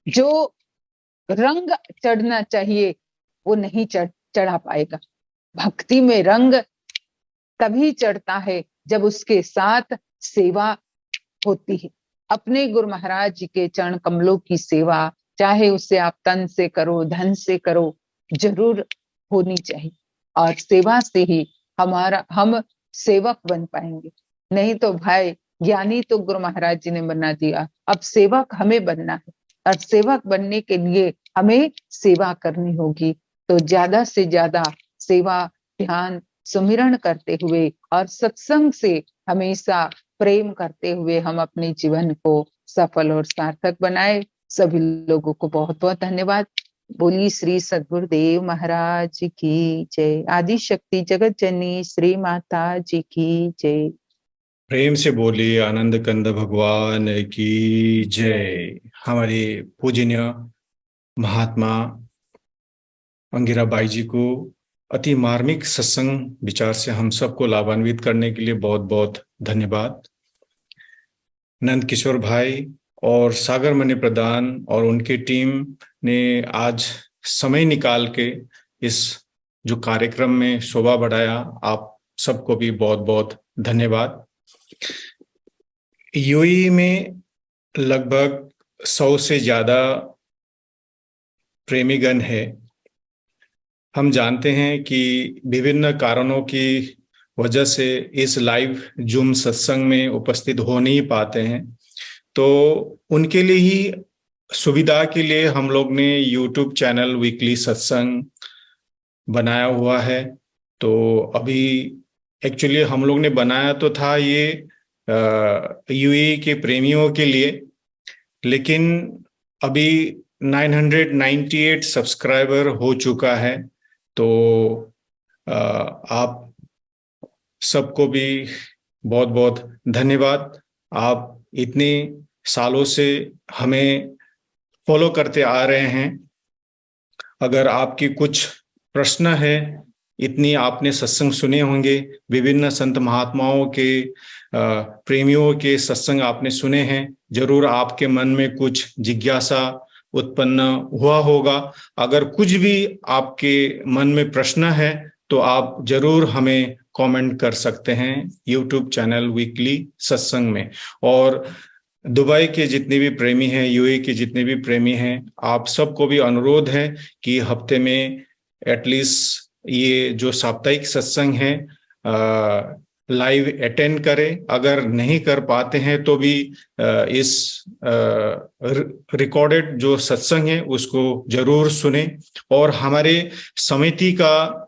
जो रंग चढ़ना चाहिए वो नहीं चढ़ा पाएगा। भक्ति में रंग तभी चढ़ता है जब उसके साथ सेवा होती है। अपने गुरु महाराज जी के चरण कमलों की सेवा, चाहे उसे आप तन से करो, धन से करो, जरूर होनी चाहिए। और सेवा से ही हम सेवक बन पाएंगे। नहीं तो भाई ज्ञानी तो गुरु महाराज जी ने बना दिया, अब सेवक हमें बनना है, और सेवक बनने के लिए हमें सेवा करनी होगी। तो ज्यादा से ज्यादा सेवा, ध्यान, सुमिरन करते हुए और सत्संग से हमेशा प्रेम करते हुए हम अपने जीवन को सफल और सार्थक बनाए। सभी लोगों को बहुत बहुत धन्यवाद। बोली श्री सद्गुरुदेव महाराज की जय। आदि शक्ति जगत जननी श्री माता जी की जय। प्रेम से बोलिए आनंद कंद भगवान की जय। हमारे पूजनीय महात्मा अंगिरा बाई जी को अति मार्मिक सत्संग विचार से हम सबको लाभान्वित करने के लिए बहुत बहुत धन्यवाद। नंद किशोर भाई और सागर मणि प्रधान और उनकी टीम ने आज समय निकाल के इस जो कार्यक्रम में शोभा बढ़ाया, आप सबको भी बहुत बहुत धन्यवाद। यूएई में लगभग 100 से ज्यादा प्रेमीगण है। हम जानते हैं कि विभिन्न कारणों की वजह से इस लाइव जूम सत्संग में उपस्थित हो नहीं पाते हैं, तो उनके लिए ही सुविधा के लिए हम लोग ने यूट्यूब चैनल वीकली सत्संग बनाया हुआ है। तो अभी एक्चुअली हम लोग ने बनाया तो था ये यूएई के प्रेमियों के लिए, लेकिन अभी 998 सब्सक्राइबर हो चुका है। तो आप सबको भी बहुत बहुत धन्यवाद। आप इतने सालों से हमें फॉलो करते आ रहे हैं। अगर आपकी कुछ प्रश्न है, इतनी आपने सत्संग सुने होंगे, विभिन्न संत महात्माओं के प्रेमियों के सत्संग आपने सुने हैं, जरूर आपके मन में कुछ जिज्ञासा उत्पन्न हुआ होगा। अगर कुछ भी आपके मन में प्रश्न है तो आप जरूर हमें कमेंट कर सकते हैं यूट्यूब चैनल वीकली सत्संग में। और दुबई के जितने भी प्रेमी हैं, यूएई के जितने भी प्रेमी हैं, आप सबको भी अनुरोध है कि हफ्ते में एटलीस्ट ये जो साप्ताहिक सत्संग है लाइव अटेंड करें। अगर नहीं कर पाते हैं तो भी इस रिकॉर्डेड जो सत्संग है उसको जरूर सुने। और हमारे समिति का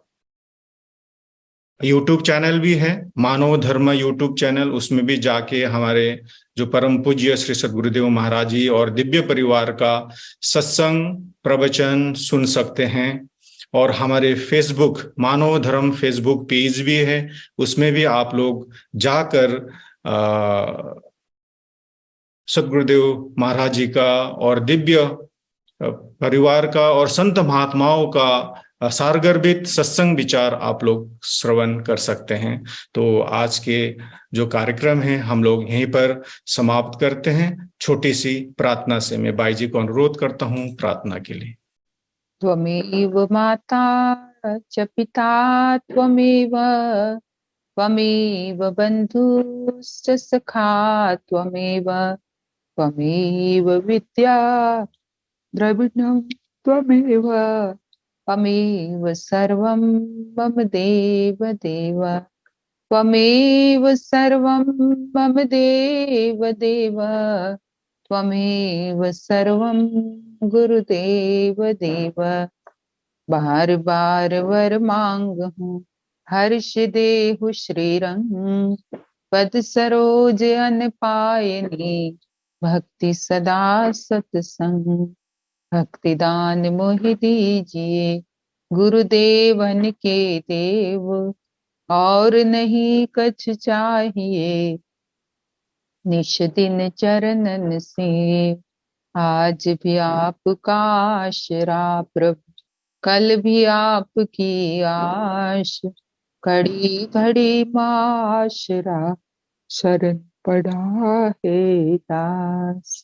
यूट्यूब चैनल भी है, मानव धर्म यूट्यूब चैनल, उसमें भी जाके हमारे जो परम पूज्य श्री सद्गुरुदेव महाराज जी और दिव्य परिवार का सत्संग प्रवचन सुन सकते हैं। और हमारे फेसबुक मानव धर्म फेसबुक पेज भी है, उसमें भी आप लोग जाकर सद्गुरुदेव महाराज जी का और दिव्य परिवार का और संत महात्माओं का सारगर्भित सत्संग विचार आप लोग श्रवण कर सकते हैं। तो आज के जो कार्यक्रम है हम लोग यहीं पर समाप्त करते हैं छोटी सी प्रार्थना से। मैं बाई जी को अनुरोध करता हूँ प्रार्थना के लिए। त्वमेव माता च पिता त्वमेव, त्वमेव बन्धुश्च सखा त्वमेव, त्वमेव विद्या द्रविणं त्वमेव, त्वमेव सर्वं मम देव देव, त्वमेव सर्वं मम देव देव, त्वमेव सर्वं गुरुदेव देव। बार बार वर मांगहूँ हर्ष देहु श्रीरंग, पद सरोज अन पायनी भक्ति सदा सत्संग। भक्ति दान मोहि दीजिए गुरुदेवन के देव, और नहीं कछ चाहिए निश दिन चरणन से। आज भी आपका आसरा प्रभु, कल भी आपकी आश, घड़ी घड़ी माशरा शरण पड़ा है दास।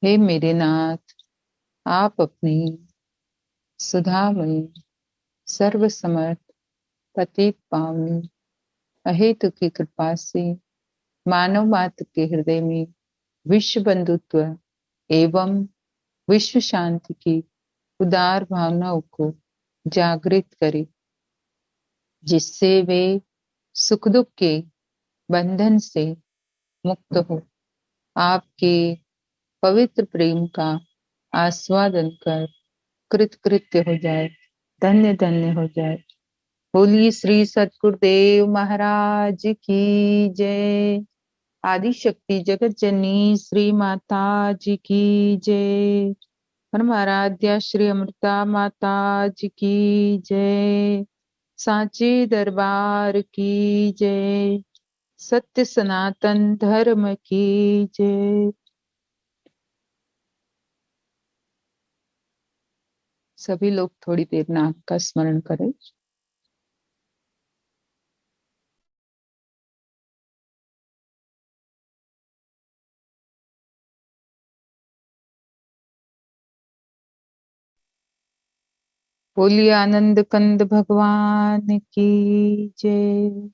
हे मेरे नाथ, आप अपनी सुधामयी सर्वसमर्थ पतित पावनी अहेतु की कृपा से मानव मात्र के हृदय में विश्व बंधुत्व एवं विश्व शांति की उदार भावनाओं को जागृत करे जिससे वे सुख दुख के बंधन से मुक्त हो, आपके पवित्र प्रेम का आस्वादन कर कृतकृत्य हो जाए, धन्य धन्य हो जाए। बोलिए श्री सद्गुरुदेव महाराज की जय। आदि शक्ति जगत जननी श्री माता जी की जय। परमाराध्या श्री अमृता माता जी की जय। सांचे दरबार की जय। सत्य सनातन धर्म की जय। सभी लोग थोड़ी देर नाम का स्मरण करें। बोलिए आनंद कंद भगवान की जय।